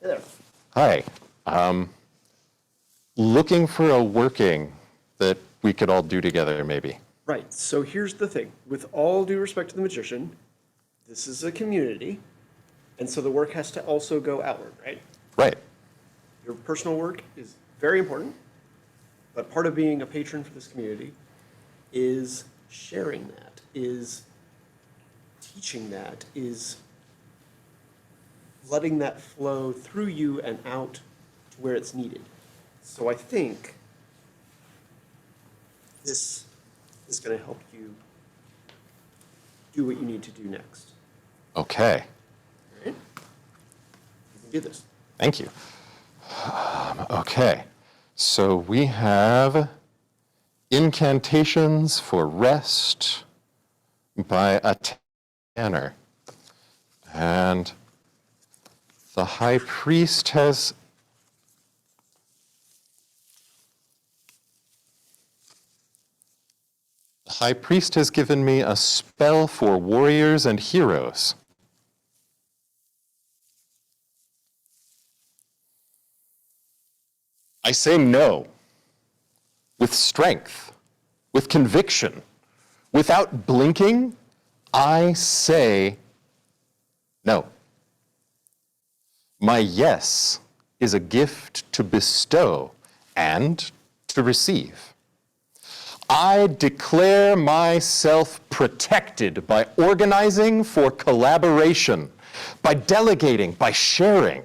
Hey there. Hi. Looking for a working that we could all do together, maybe. Right, so here's the thing. With all due respect to the magician, this is a community, and so the work has to also go outward, right? Right. Your personal work is very important, but part of being a patron for this community is sharing that, is teaching that, is letting that flow through you and out to where it's needed. So I think this is going to help you do what you need to do next. Okay. All right? You can do this. Thank you. Okay. So we have incantations for rest by a tanner. And the high priest has given me a spell for warriors and heroes. I say no, with strength, with conviction, without blinking. I say no. My yes is a gift to bestow and to receive. I declare myself protected by organizing for collaboration, by delegating, by sharing.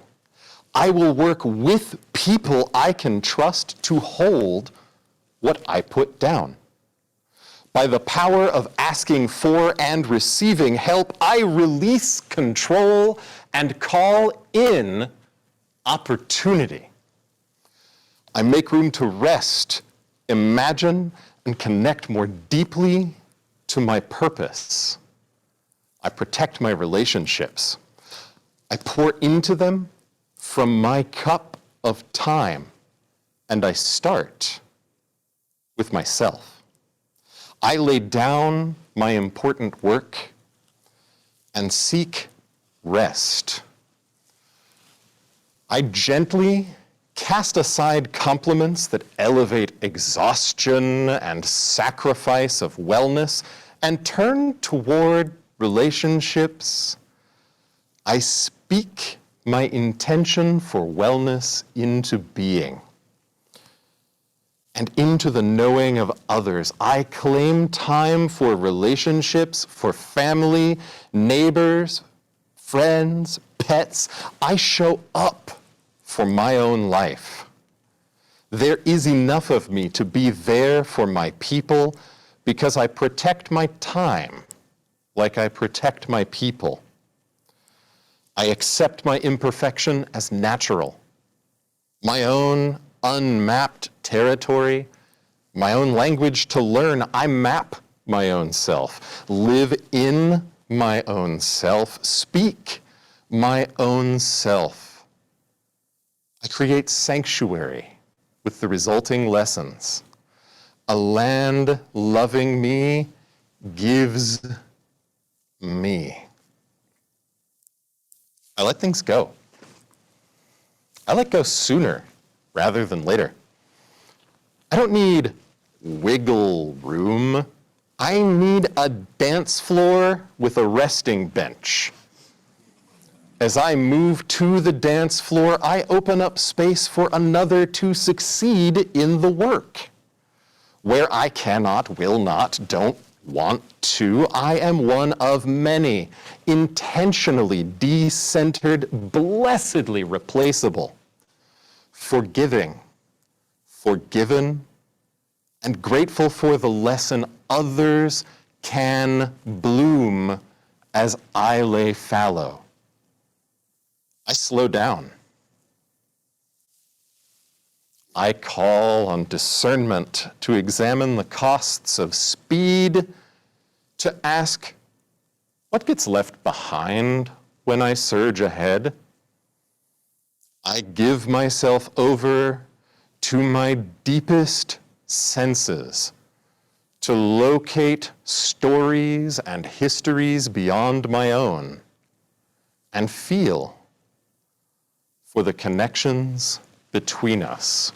I will work with people I can trust to hold what I put down. By the power of asking for and receiving help, I release control and call in opportunity. I make room to rest, imagine, and connect more deeply to my purpose. I protect my relationships. I pour into them from my cup of time, and I start with myself. I lay down my important work and seek rest. I gently cast aside compliments that elevate exhaustion and sacrifice of wellness and turn toward relationships. I speak my intention for wellness into being and into the knowing of others. I claim time for relationships, for family, neighbors, friends, pets. I show up for my own life. There is enough of me to be there for my people because I protect my time like I protect my people. I accept my imperfection as natural. My own unmapped territory, my own language to learn. I map my own self, live in my own self, speak my own self. I create sanctuary with the resulting lessons. A land loving me gives me. I let things go. I let go sooner rather than later. I don't need wiggle room. I need a dance floor with a resting bench. As I move to the dance floor, I open up space for another to succeed in the work. Where I cannot, will not, don't want to, I am one of many, intentionally decentered, blessedly replaceable, forgiving, forgiven, and grateful for the lesson others can bloom as I lay fallow. I slow down. I call on discernment to examine the costs of speed, to ask, what gets left behind when I surge ahead? I give myself over to my deepest senses, to locate stories and histories beyond my own, and feel for the connections between us.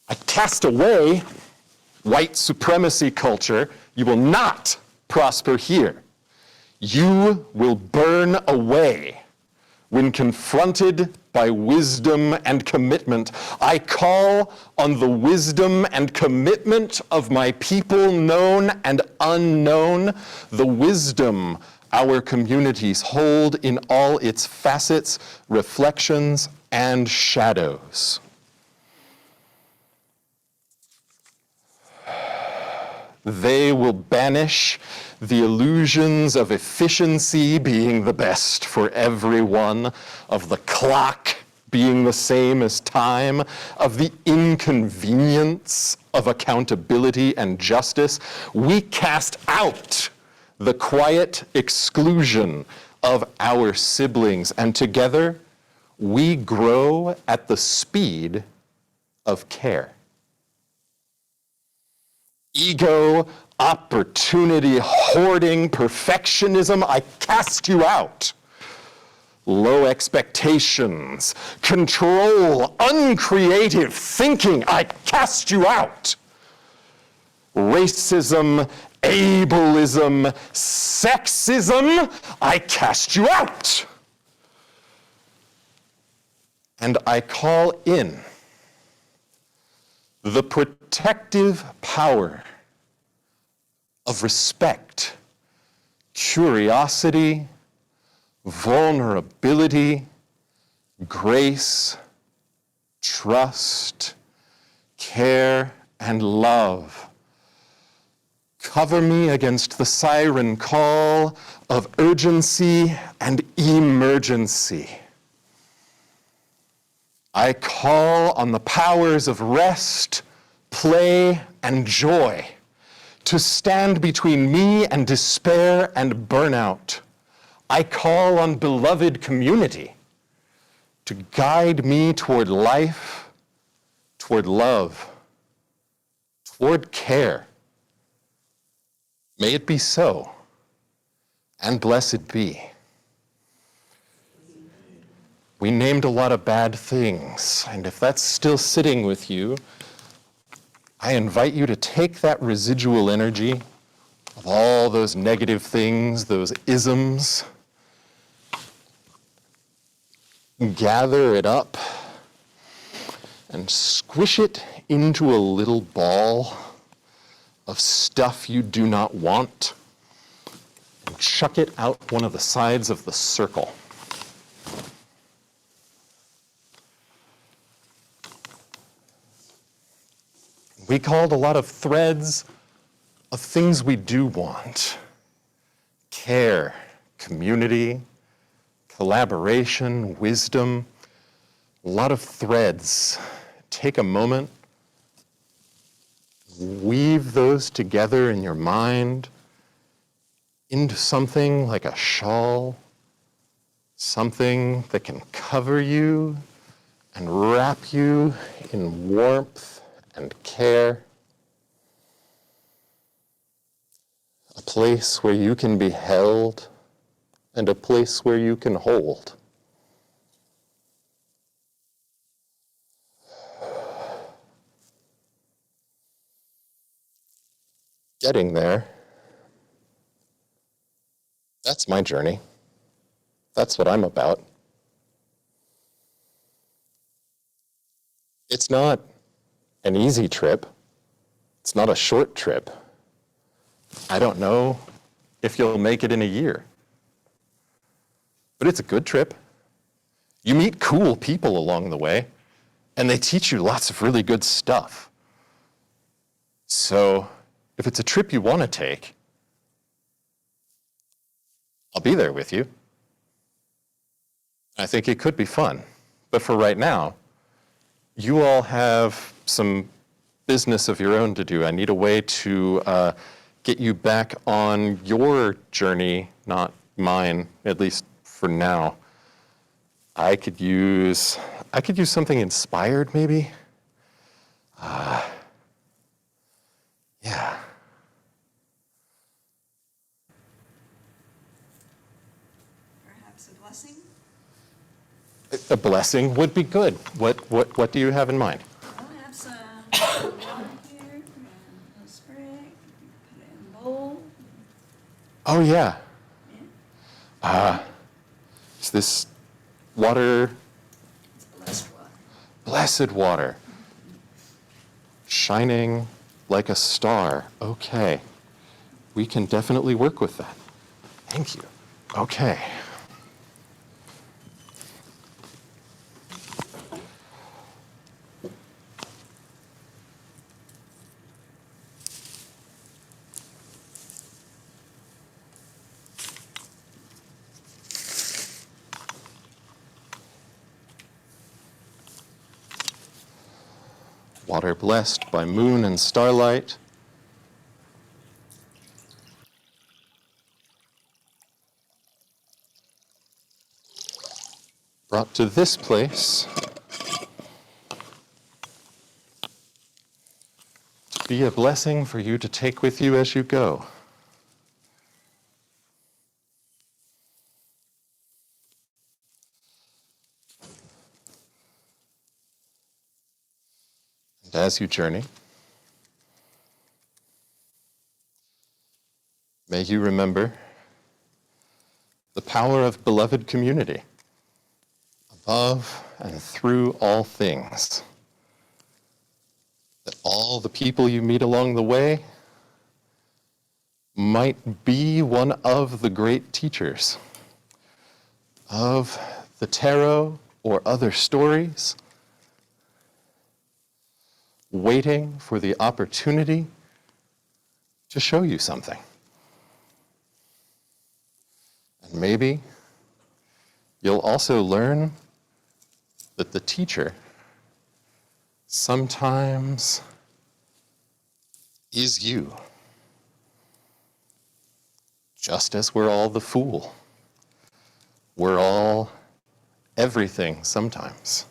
I cast away white supremacy culture. You will not prosper here. You will burn away when confronted by wisdom and commitment. I call on the wisdom and commitment of my people, known and unknown, the wisdom our communities hold in all its facets, reflections, and shadows. They will banish the illusions of efficiency being the best for everyone, of the clock being the same as time, of the inconvenience of accountability and justice. We cast out the quiet exclusion of our siblings, and together we grow at the speed of care. Ego, opportunity, hoarding, perfectionism, I cast you out. Low expectations, control, uncreative thinking, I cast you out. Racism, ableism, sexism, I cast you out. And I call in the protective power of respect, curiosity, vulnerability, grace, trust, care, and love. Cover me against the siren call of urgency and emergency. I call on the powers of rest, play, and joy to stand between me and despair and burnout. I call on beloved community to guide me toward life, toward love, toward care. May it be so, and blessed be. We named a lot of bad things, and if that's still sitting with you, I invite you to take that residual energy of all those negative things, those isms, gather it up and squish it into a little ball of stuff you do not want and chuck it out one of the sides of the circle. We called a lot of threads of things we do want. Care, community, collaboration, wisdom, a lot of threads. Take a moment, weave those together in your mind into something like a shawl, something that can cover you and wrap you in warmth and care. A place where you can be held and a place where you can hold. Getting there, that's my journey. That's what I'm about. It's not an easy trip. It's not a short trip. I don't know if you'll make it in a year. But it's a good trip. You meet cool people along the way, and they teach you lots of really good stuff. So if it's a trip you want to take, I'll be there with you. I think it could be fun. But for right now, you all have some business of your own to do. I need a way to get you back on your journey, not mine, at least for now. I could use something inspired, maybe. Yeah. Perhaps a blessing? A blessing would be good. What do you have in mind? I'll have some water here and a spray. Put it in a bowl. Oh, yeah. Yeah. Is this water, It's blessed water. blessed water, shining like a star? Okay. We can definitely work with that. Thank you. Okay. Water blessed by moon and starlight. Brought to this place to be a blessing for you to take with you as you go. And as you journey, may you remember the power of beloved community, above and through all things. That all the people you meet along the way might be one of the great teachers of the tarot or other stories, waiting for the opportunity to show you something. And maybe you'll also learn that the teacher sometimes is you. Just as we're all the fool. We're all everything sometimes.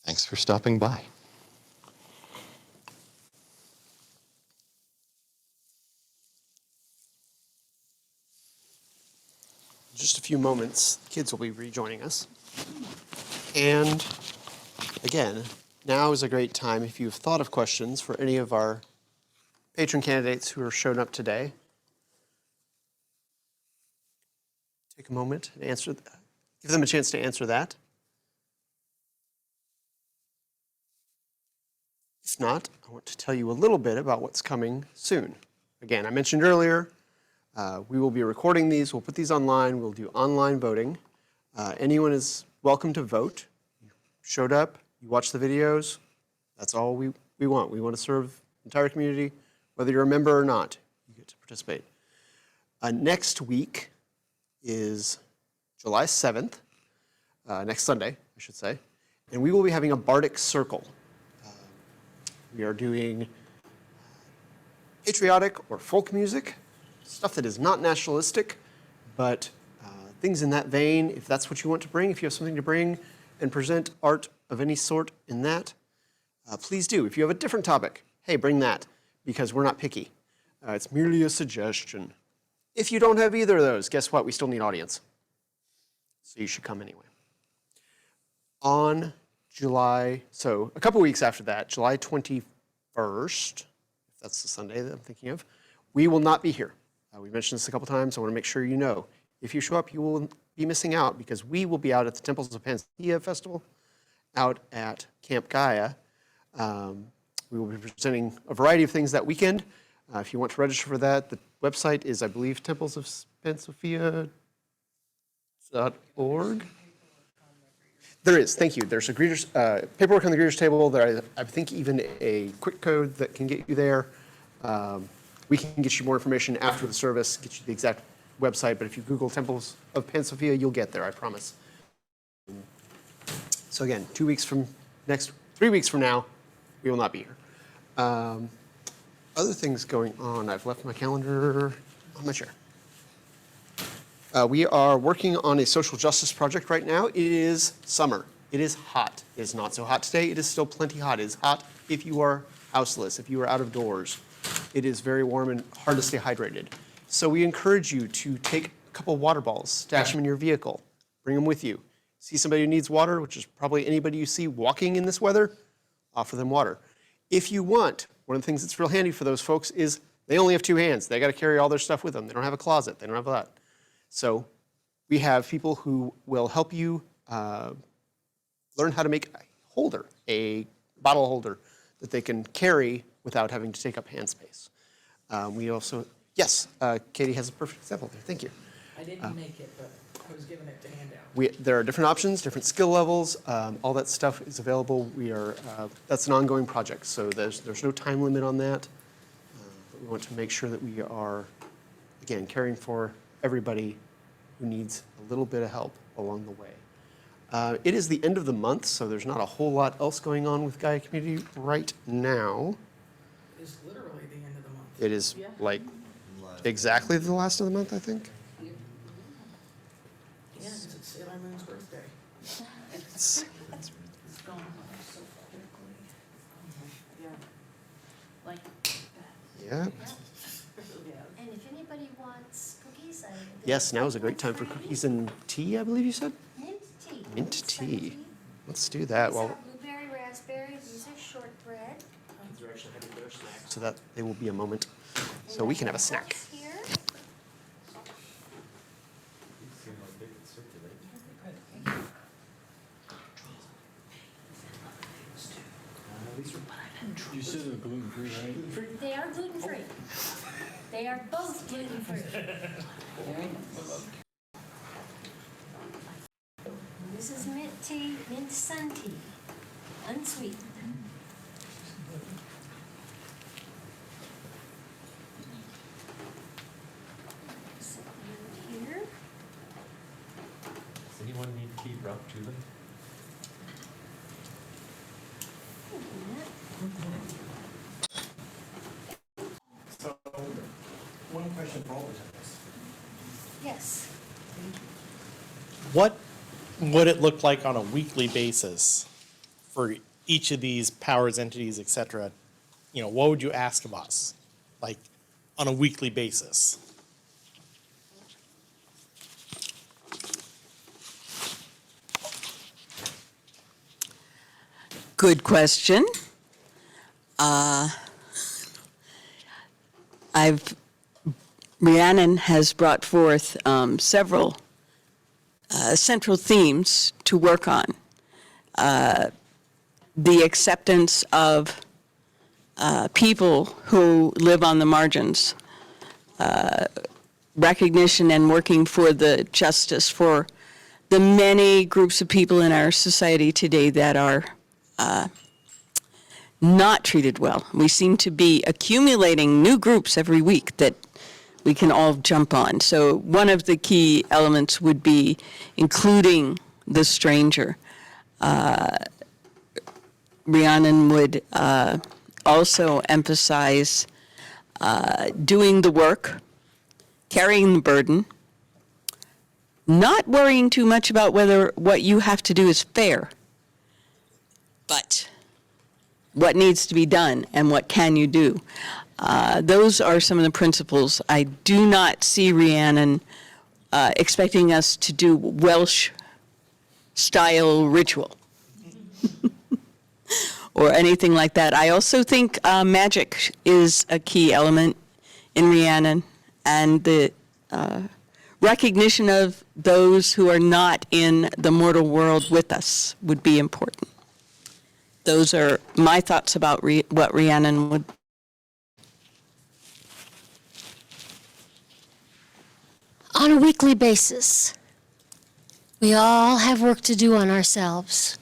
Thanks for stopping by. In just a few moments, kids will be rejoining us. And again, now is a great time if you've thought of questions for any of our patron candidates who are shown up today. Take a moment and give them a chance to answer that. If not, I want to tell you a little bit about what's coming soon. Again, I mentioned earlier, we will be recording these. We'll put these online. We'll do online voting. Anyone is welcome to vote. You showed up. You watched the videos. That's all we want. We want to serve the entire community, whether you're a member or not. You get to participate. Next week is July 7th, next Sunday, I should say, and we will be having a Bardic Circle. We are doing patriotic or folk music, stuff that is not nationalistic, but things in that vein. If that's what you want to bring, if you have something to bring and present art of any sort in that, please do. If you have a different topic, hey, bring that, because we're not picky. It's merely a suggestion. If you don't have either of those, guess what? We still need audience. So you should come anyway. On July, so a couple weeks after that, July 21st, if that's the Sunday that I'm thinking of, we will not be here. We mentioned this a couple times. I want to make sure you know. If you show up, you will be missing out because we will be out at the Temples of Panacea Festival, out at Camp Gaia. We will be presenting a variety of things that weekend. If you want to register for that, the website is, I believe, templesofpansofia.org. There is, thank you. There's a greeters, paperwork on the greeters table. There, I think even a quick code that can get you there. We can get you more information after the service, get you the exact website, but if you Google Temples of Panacea, you'll get there, I promise. So again, 3 weeks from now, we will not be here. Other things going on, I've left my calendar on my chair. We are working on a social justice project right now. It is summer. It is hot. It is not so hot today. It is still plenty hot. It is hot if you are houseless, if you are out of doors. It is very warm and hard to stay hydrated. So we encourage you to take a couple water balls, stash them in your vehicle, bring them with you. See somebody who needs water, which is probably anybody you see walking in this weather, offer them water. If you want, one of the things that's real handy for those folks is they only have two hands. They got to carry all their stuff with them. They don't have a closet. They don't have that. So we have people who will help you learn how to make a holder, a bottle holder that they can carry without having to take up hand space. We also, yes, Katie has a perfect example there. Thank you. I didn't make it, but I was given it to hand out. There are different options, different skill levels. All that stuff is available. That's an ongoing project, so there's no time limit on that. But we want to make sure that we are, again, caring for everybody who needs a little bit of help along the way. It is the end of the month, so there's not a whole lot else going on with Gaia Community right now. It's literally the end of the month. It is like exactly the last of the month, I think. Yeah, it's Sailor Moon's birthday. It's It's gone by so quickly. Yeah. Like that. yeah. And if anybody wants cookies, Yes, now is a great time for cookies and tea, I believe you said? mint tea. Mint tea. Let's do that. These Well, are blueberry, raspberry. These are shortbread. they're actually having their snacks, so that they will be a moment, so we can have a snack. Here. You said they're gluten-free, right? They are gluten-free. They are both gluten-free. This is mint tea, mint sun tea, unsweetened. Set it here. Does anyone need tea brought to them? So, one question for all participants. Yes. What would it look like on a weekly basis for each of these powers, entities, et cetera? You know, what would you ask of us, like, on a weekly basis? Good question. Rhiannon has brought forth several central themes to work on. The acceptance of people who live on the margins, recognition and working for the justice for the many groups of people in our society today that are not treated well. We seem to be accumulating new groups every week that we can all jump on. So one of the key elements would be including the stranger. Rhiannon would also emphasize doing the work, carrying the burden, not worrying too much about whether what you have to do is fair, but what needs to be done and what can you do. Those are some of the principles. I do not see Rhiannon expecting us to do Welsh-style ritual or anything like that. I also think magic is a key element in Rhiannon, and the recognition of those who are not in the mortal world with us would be important. Those are my thoughts about what Rhiannon would. On a weekly basis, we all have work to do on ourselves.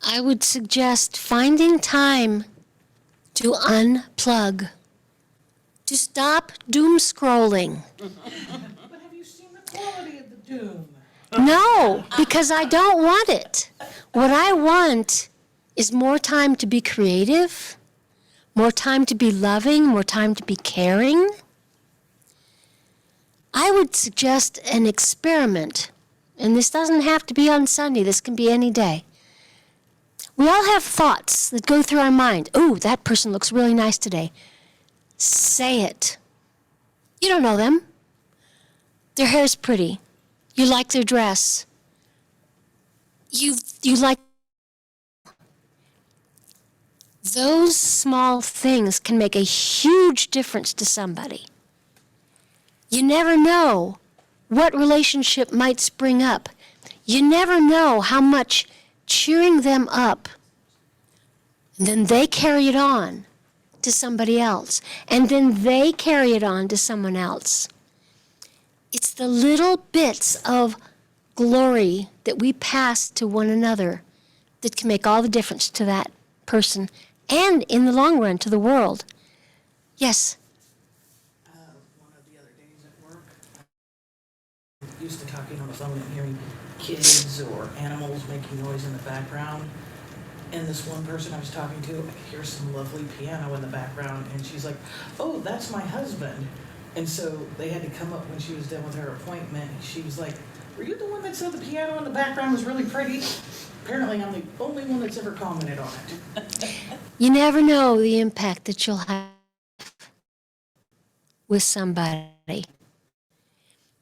I would suggest finding time to unplug, to stop doom scrolling. But have you seen the quality of the doom? No, because I don't want it. What I want is more time to be creative, more time to be loving, more time to be caring. I would suggest an experiment, and this doesn't have to be on Sunday, this can be any day. We all have thoughts that go through our mind. Ooh, that person looks really nice today. Say it. You don't know them. Their hair's pretty. You like their dress. You like. Those small things can make a huge difference to somebody. You never know what relationship might spring up. You never know how much cheering them up, and then they carry it on to somebody else, and then they carry it on to someone else. It's the little bits of glory that we pass to one another that can make all the difference to that person and, in the long run, to the world. Yes? One of the other days at work, I'm used to talking on the phone and hearing kids or animals making noise in the background. And this one person I was talking to, I could hear some lovely piano in the background, and she's like, "Oh, that's my husband." And so they had to come up when she was done with her appointment. She was like, "Were you the one that said the piano in the background was really pretty?" Apparently I'm the only one that's ever commented on it. You never know the impact that you'll have with somebody.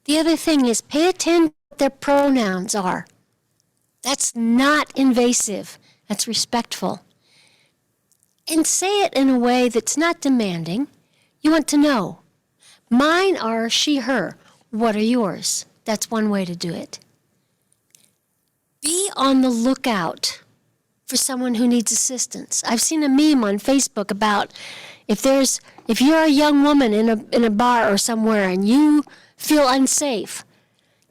The other thing is pay attention to what their pronouns are. That's not invasive. That's respectful. And say it in a way that's not demanding. You want to know. Mine are she, her. What are yours? That's one way to do it. Be on the lookout for someone who needs assistance. I've seen a meme on Facebook about if you're a young woman in a bar or somewhere and you feel unsafe,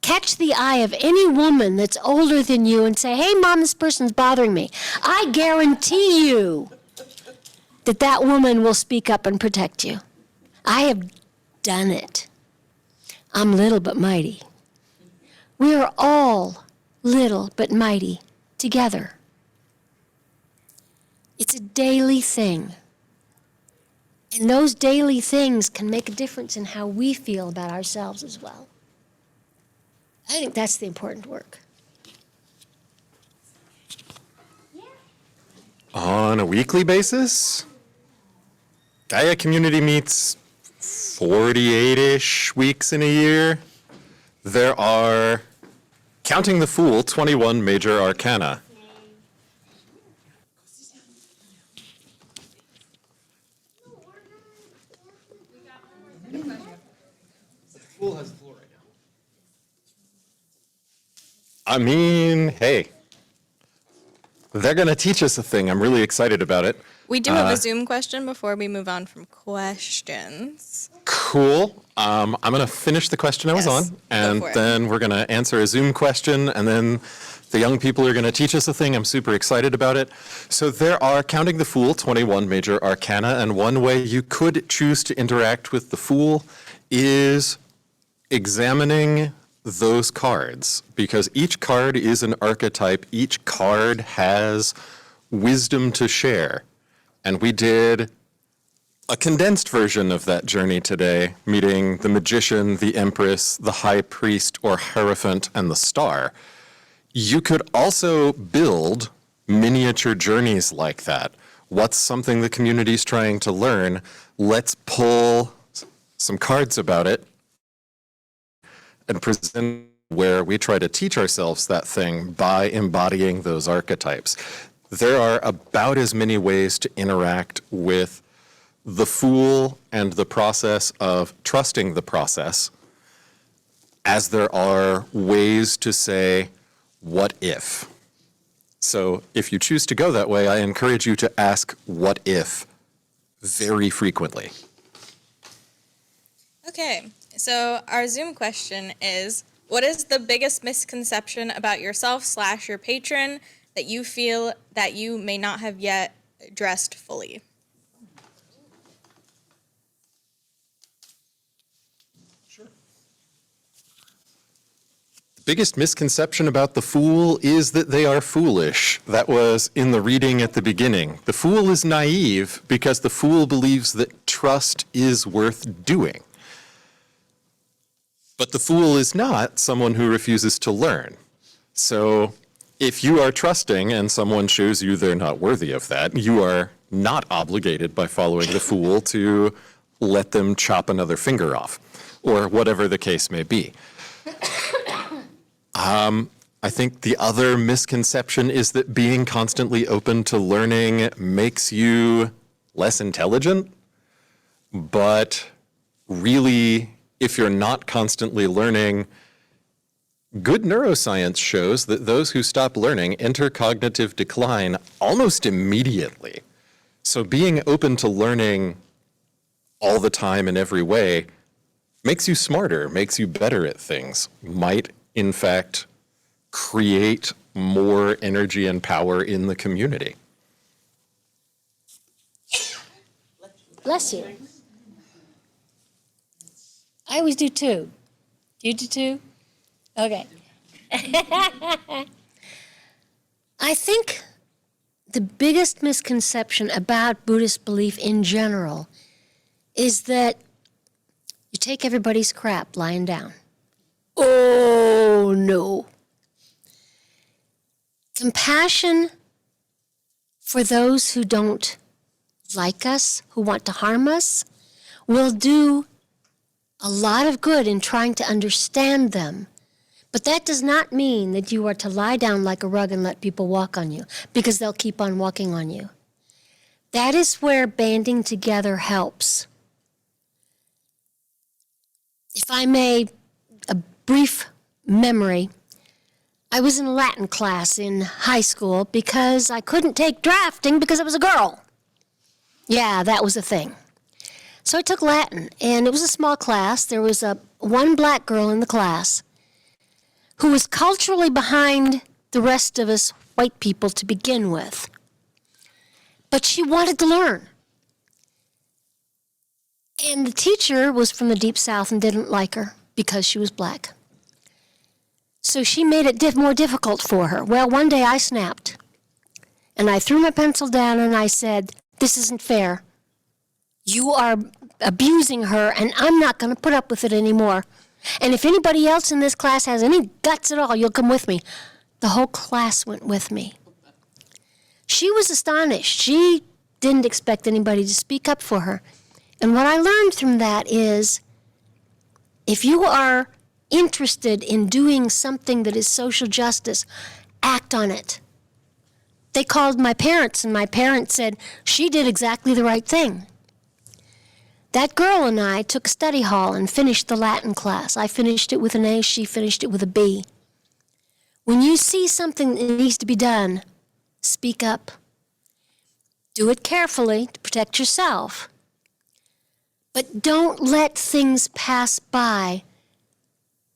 catch the eye of any woman that's older than you and say, "Hey, Mom, this person's bothering me." I guarantee you that woman will speak up and protect you. I have done it. I'm little but mighty. We are all little but mighty together. It's a daily thing. And those daily things can make a difference in how we feel about ourselves as well. I think that's the important work. On a weekly basis, Gaia Community meets 48-ish weeks in a year. There are, counting the Fool, 21 major arcana. Fool has the floor right now. I mean, hey, they're going to teach us a thing. I'm really excited about it. We do have a Zoom question before we move on from questions. Cool. I'm going to finish the question I was Yes, on, and for it. then we're going to answer a Zoom question, and then the young people are going to teach us a thing. I'm super excited about it. So there are, counting the Fool, 21 major arcana, and one way you could choose to interact with the Fool is examining those cards, because each card is an archetype. Each card has wisdom to share. And we did a condensed version of that journey today, meeting the Magician, the Empress, the High Priest or Hierophant, and the Star. You could also build miniature journeys like that. What's something the community's trying to learn? Let's pull some cards about it and present where we try to teach ourselves that thing by embodying those archetypes. There are about as many ways to interact with the Fool and the process of trusting the process as there are ways to say, what if? So if you choose to go that way, I encourage you to ask what if very frequently. Okay, so our Zoom question is, what is the biggest misconception about yourself / your patron that you feel that you may not have yet addressed fully? The biggest misconception about the Fool is that they are foolish. That was in the reading at the beginning. The Fool is naive because the Fool believes that trust is worth doing. But the Fool is not someone who refuses to learn. So if you are trusting and someone shows you they're not worthy of that, you are not obligated by following the Fool to let them chop another finger off, or whatever the case may be. I think the other misconception is that being constantly open to learning makes you less intelligent, but really, if you're not constantly learning, good neuroscience shows that those who stop learning enter cognitive decline almost immediately. So being open to learning all the time in every way makes you smarter, makes you better at things, might in fact create more energy and power in the community. Bless you. I always do too. Do you do too? Okay. I think the biggest misconception about Buddhist belief in general is that you take everybody's crap lying down. Oh, no. Compassion for those who don't like us, who want to harm us, will do a lot of good in trying to understand them. But that does not mean that you are to lie down like a rug and let people walk on you, because they'll keep on walking on you. That is where banding together helps. If I may, a brief memory. I was in a Latin class in high school because I couldn't take drafting because I was a girl. Yeah, that was a thing. So I took Latin, and it was a small class. There was one black girl in the class who was culturally behind the rest of us white people to begin with. But she wanted to learn. And the teacher was from the Deep South and didn't like her because she was black. So she made it more difficult for her. Well, one day I snapped. And I threw my pencil down and I said, "This isn't fair. You are abusing her, and I'm not going to put up with it anymore. And if anybody else in this class has any guts at all, you'll come with me." The whole class went with me. She was astonished. She didn't expect anybody to speak up for her. And what I learned from that is, if you are interested in doing something that is social justice, act on it. They called my parents, and my parents said, "She did exactly the right thing." That girl and I took a study hall and finished the Latin class. I finished it with an A, she finished it with a B. When you see something that needs to be done, speak up. Do it carefully to protect yourself. But don't let things pass by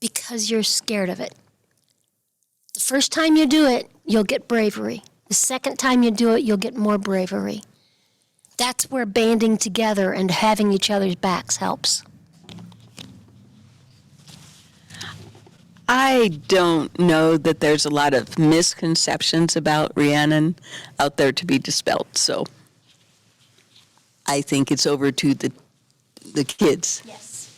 because you're scared of it. The first time you do it, you'll get bravery. The second time you do it, you'll get more bravery. That's where banding together and having each other's backs helps. I don't know that there's a lot of misconceptions about Rhiannon out there to be dispelled, so I think it's over to the kids. Yes.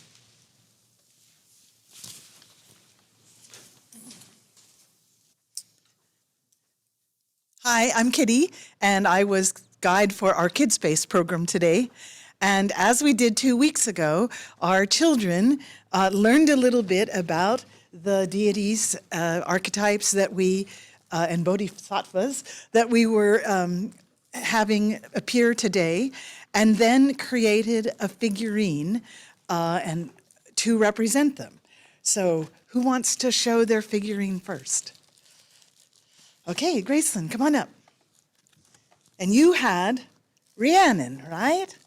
Hi, I'm Kitty, and I was guide for our Kids Space program today. And as we did 2 weeks ago, our children learned a little bit about the deities, archetypes that we, and bodhisattvas that we were having appear today, and then created a figurine and to represent them. So who wants to show their figurine first? Okay, Graceland, come on up. And you had Rhiannon, right?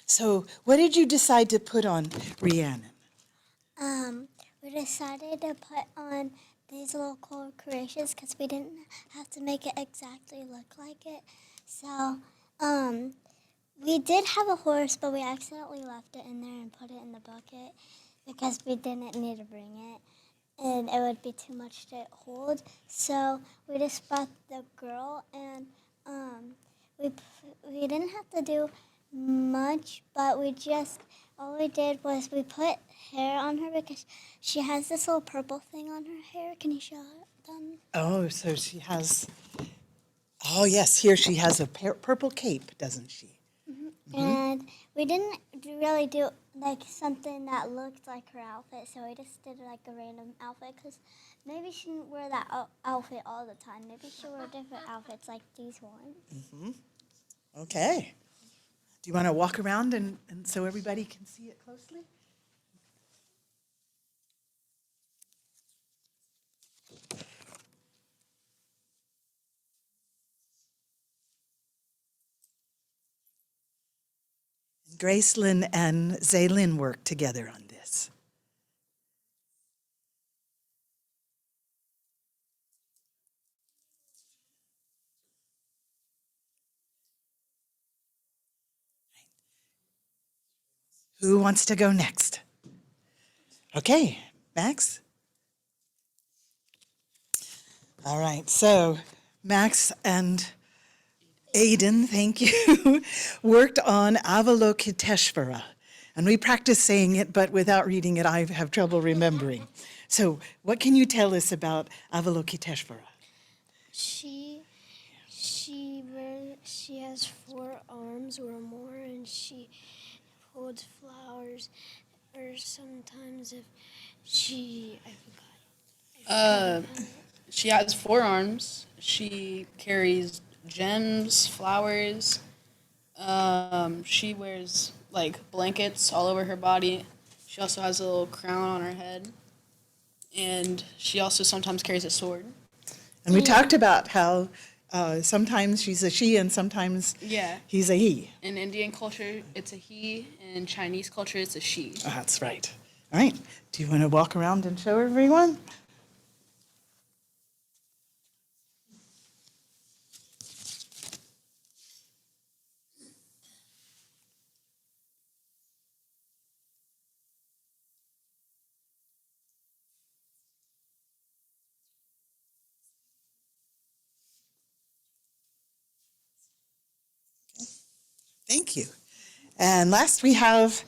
So what did you decide to put on Rhiannon? We decided to put on these little cool creations because we didn't have to make it exactly look like it. So, we did have a horse, but we accidentally left it in there and put it in the bucket because we didn't need to bring it, and it would be too much to hold. So we just brought the girl, and we didn't have to do much, but all we did was we put hair on her because she has this little purple thing on her hair. Can you show them? Oh, so she has, oh yes, here she has a purple cape, doesn't she? Mm-hmm. And we didn't really do like something that looked like her outfit, so we just did like a random outfit because maybe she didn't wear that outfit all the time. Maybe she wore different outfits like these ones. Mm-hmm. Okay. Do you want to walk around and so everybody can see it closely? Gracelyn and Zaylin worked together on this. Who wants to go next? Okay, Max? All right, so Max and Aiden, thank you, worked on Avalokiteśvara. And we practiced saying it, but without reading it, I have trouble remembering. So what can you tell us about Avalokiteśvara? She has 4 arms or more, and she holds flowers, or sometimes if she, I forgot. She has 4 arms. She carries gems, flowers. She wears like blankets all over her body. She also has a little crown on her head. And she also sometimes carries a sword. And we talked about how sometimes she's a she and sometimes Yeah. he's a he. In Indian culture, it's a he. In Chinese culture, it's a she. That's right. All right. Do you want to walk around and show everyone? Thank you. And last we have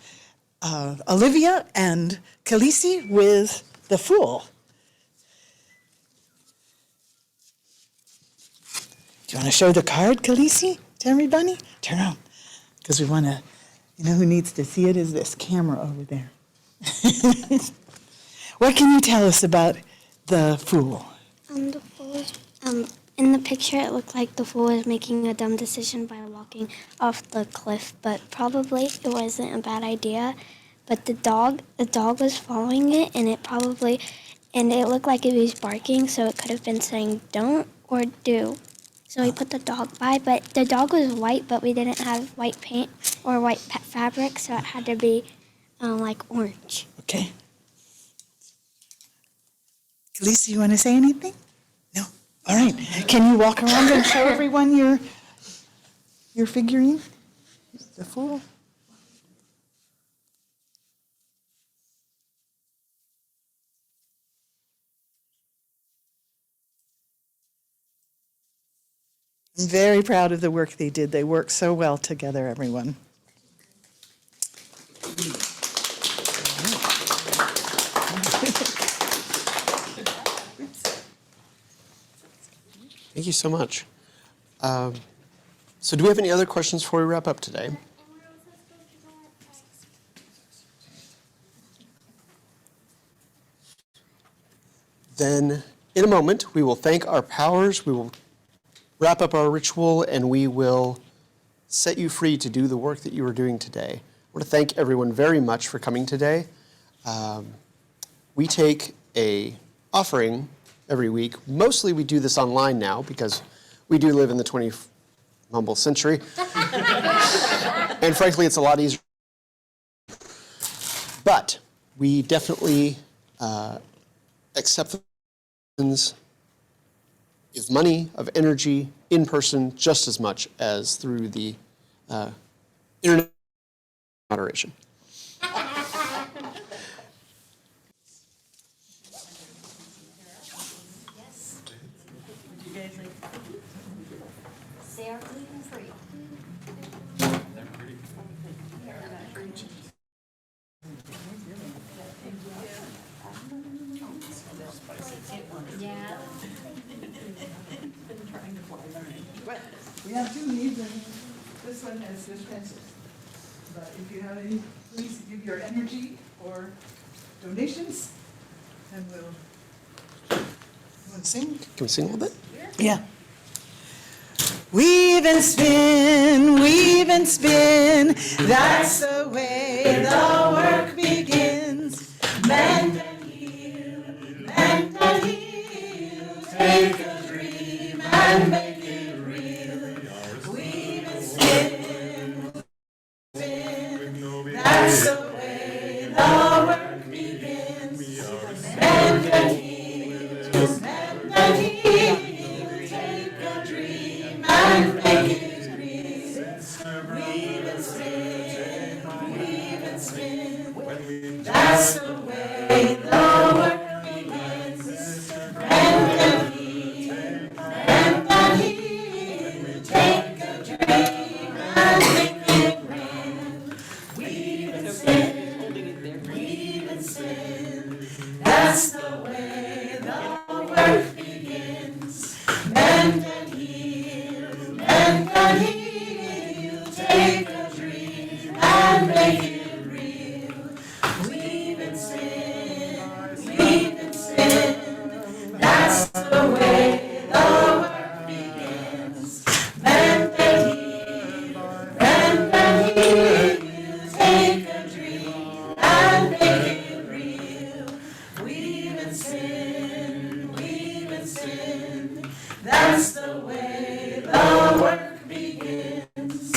Olivia and Khaleesi with the Fool. Do you want to show the card, Khaleesi, to everybody? Turn around, because we want to, who needs to see it is this camera over there. What can you tell us about the Fool? The fool is, in the picture, it looked like the fool was making a dumb decision by walking off the cliff, but probably it wasn't a bad idea. But the dog was following it, and it looked like it was barking, so it could have been saying don't or do. So we put the dog by, but the dog was white, but we didn't have white paint or white fabric, so it had to be like orange. Okay. Khaleesi, you want to say anything? No? All right. Can you walk around and show everyone your figurine? The Fool. I'm very proud of the work they did. They worked so well together, everyone. Thank you so much. So do we have any other questions before we wrap up today? Then, in a moment, we will thank our powers, we will wrap up our ritual, and we will set you free to do the work that you are doing today. I want to thank everyone very much for coming today. We take a offering every week. Mostly we do this online now because we do live in the 20th humble century. And frankly, it's a lot easier. But we definitely accept the of money, of energy, in person, just as much as through the internet moderation. They are gluten free. Yeah. We have two needs, and this one has dispensers. But if you have any, please give your energy or donations, and we'll. You want to sing? Can we sing a little bit? Yeah. Weave and spin, that's the way the work begins. Mend and heal, take a dream and make it real. Weave and spin, that's the way the work begins. Mend and heal, take a dream and make it real. Weave and spin, that's the way the work begins. Mend and heal, take a dream and make it real. Weave and spin, that's the way the work begins. Mend and heal, take a dream and make it real. Weave and spin, that's the way the work begins. Mend and heal, take a dream and make it real. Weave in sin, we've been sin. That's the way the work begins.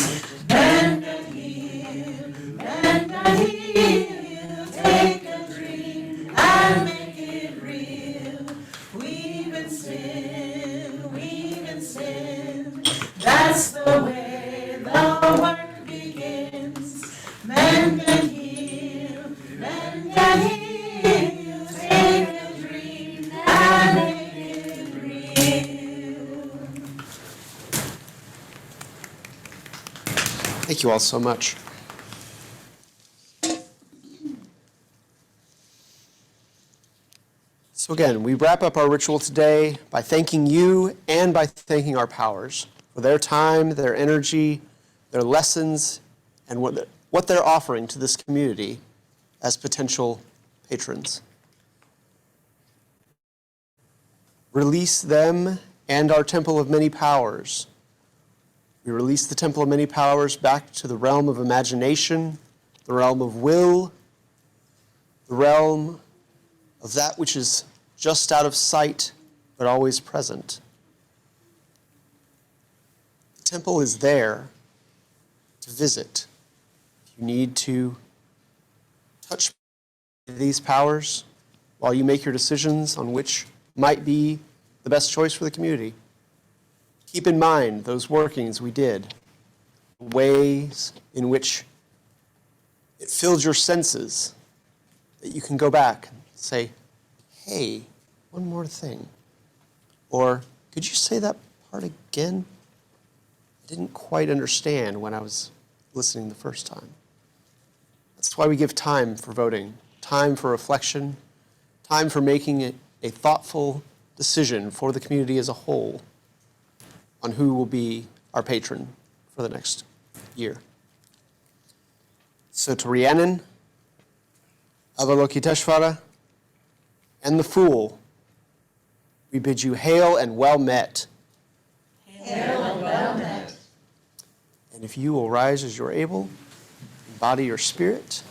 Men can heal, men can heal. Take a dream and make it real. We've been sin, we've been sin. That's the way the work begins. Men can heal, men can heal. Take a dream and make it real. Thank you all so much. So again, we wrap up our ritual today by thanking you and by thanking our powers for their time, their energy, their lessons, and what they're offering to this community as potential patrons. Release them and our Temple of Many Powers. We release the Temple of Many Powers back to the realm of imagination, the realm of will, the realm of that which is just out of sight, but always present. The temple is there to visit. If you need to touch these powers while you make your decisions on which might be the best choice for the community, keep in mind those workings we did, ways in which it filled your senses, that you can go back and say, hey, one more thing. Or, could you say that part again? I didn't quite understand when I was listening the first time. That's why we give time for voting, time for reflection, time for making it a thoughtful decision for the community as a whole on who will be our patron for the next year. So to Rhiannon, Avalokiteśvara, and the Fool, we bid you hail and well met. Hail and well met. And if you will rise as you're able, embody your spirit,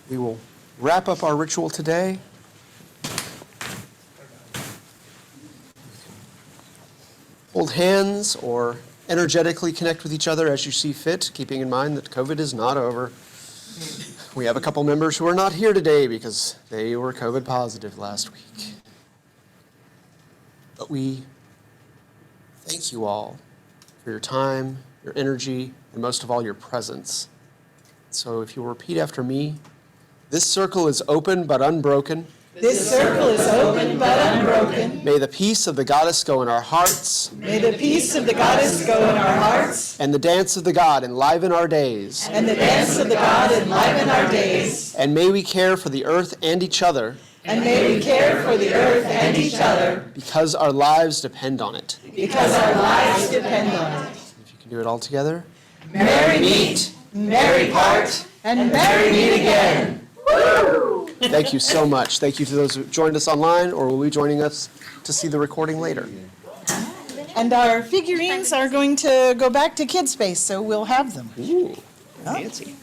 we will wrap up our ritual today. Hold hands or energetically connect with each other as you see fit, keeping in mind that COVID is not over. We have a couple members who are not here today because they were COVID positive last week. But we thank you all for your time, your energy, and most of all, your presence. So if you'll repeat after me, this circle is open but unbroken. This circle is open but unbroken. May the peace of the goddess go in our hearts. May the peace of the goddess go in our hearts. And the dance of the god enliven our days. And the dance of the god enliven our days. And may we care for the earth and each other. And may we care for the earth and each other. Because our lives depend on it. Because our lives depend on it. If you can do it all together. Merry meet, merry part, and merry meet again. Woo! Thank you so much. Thank you to those who joined us online or will be joining us to see the recording later. And our figurines are going to go back to Kids Space, so we'll have them. Ooh, fancy.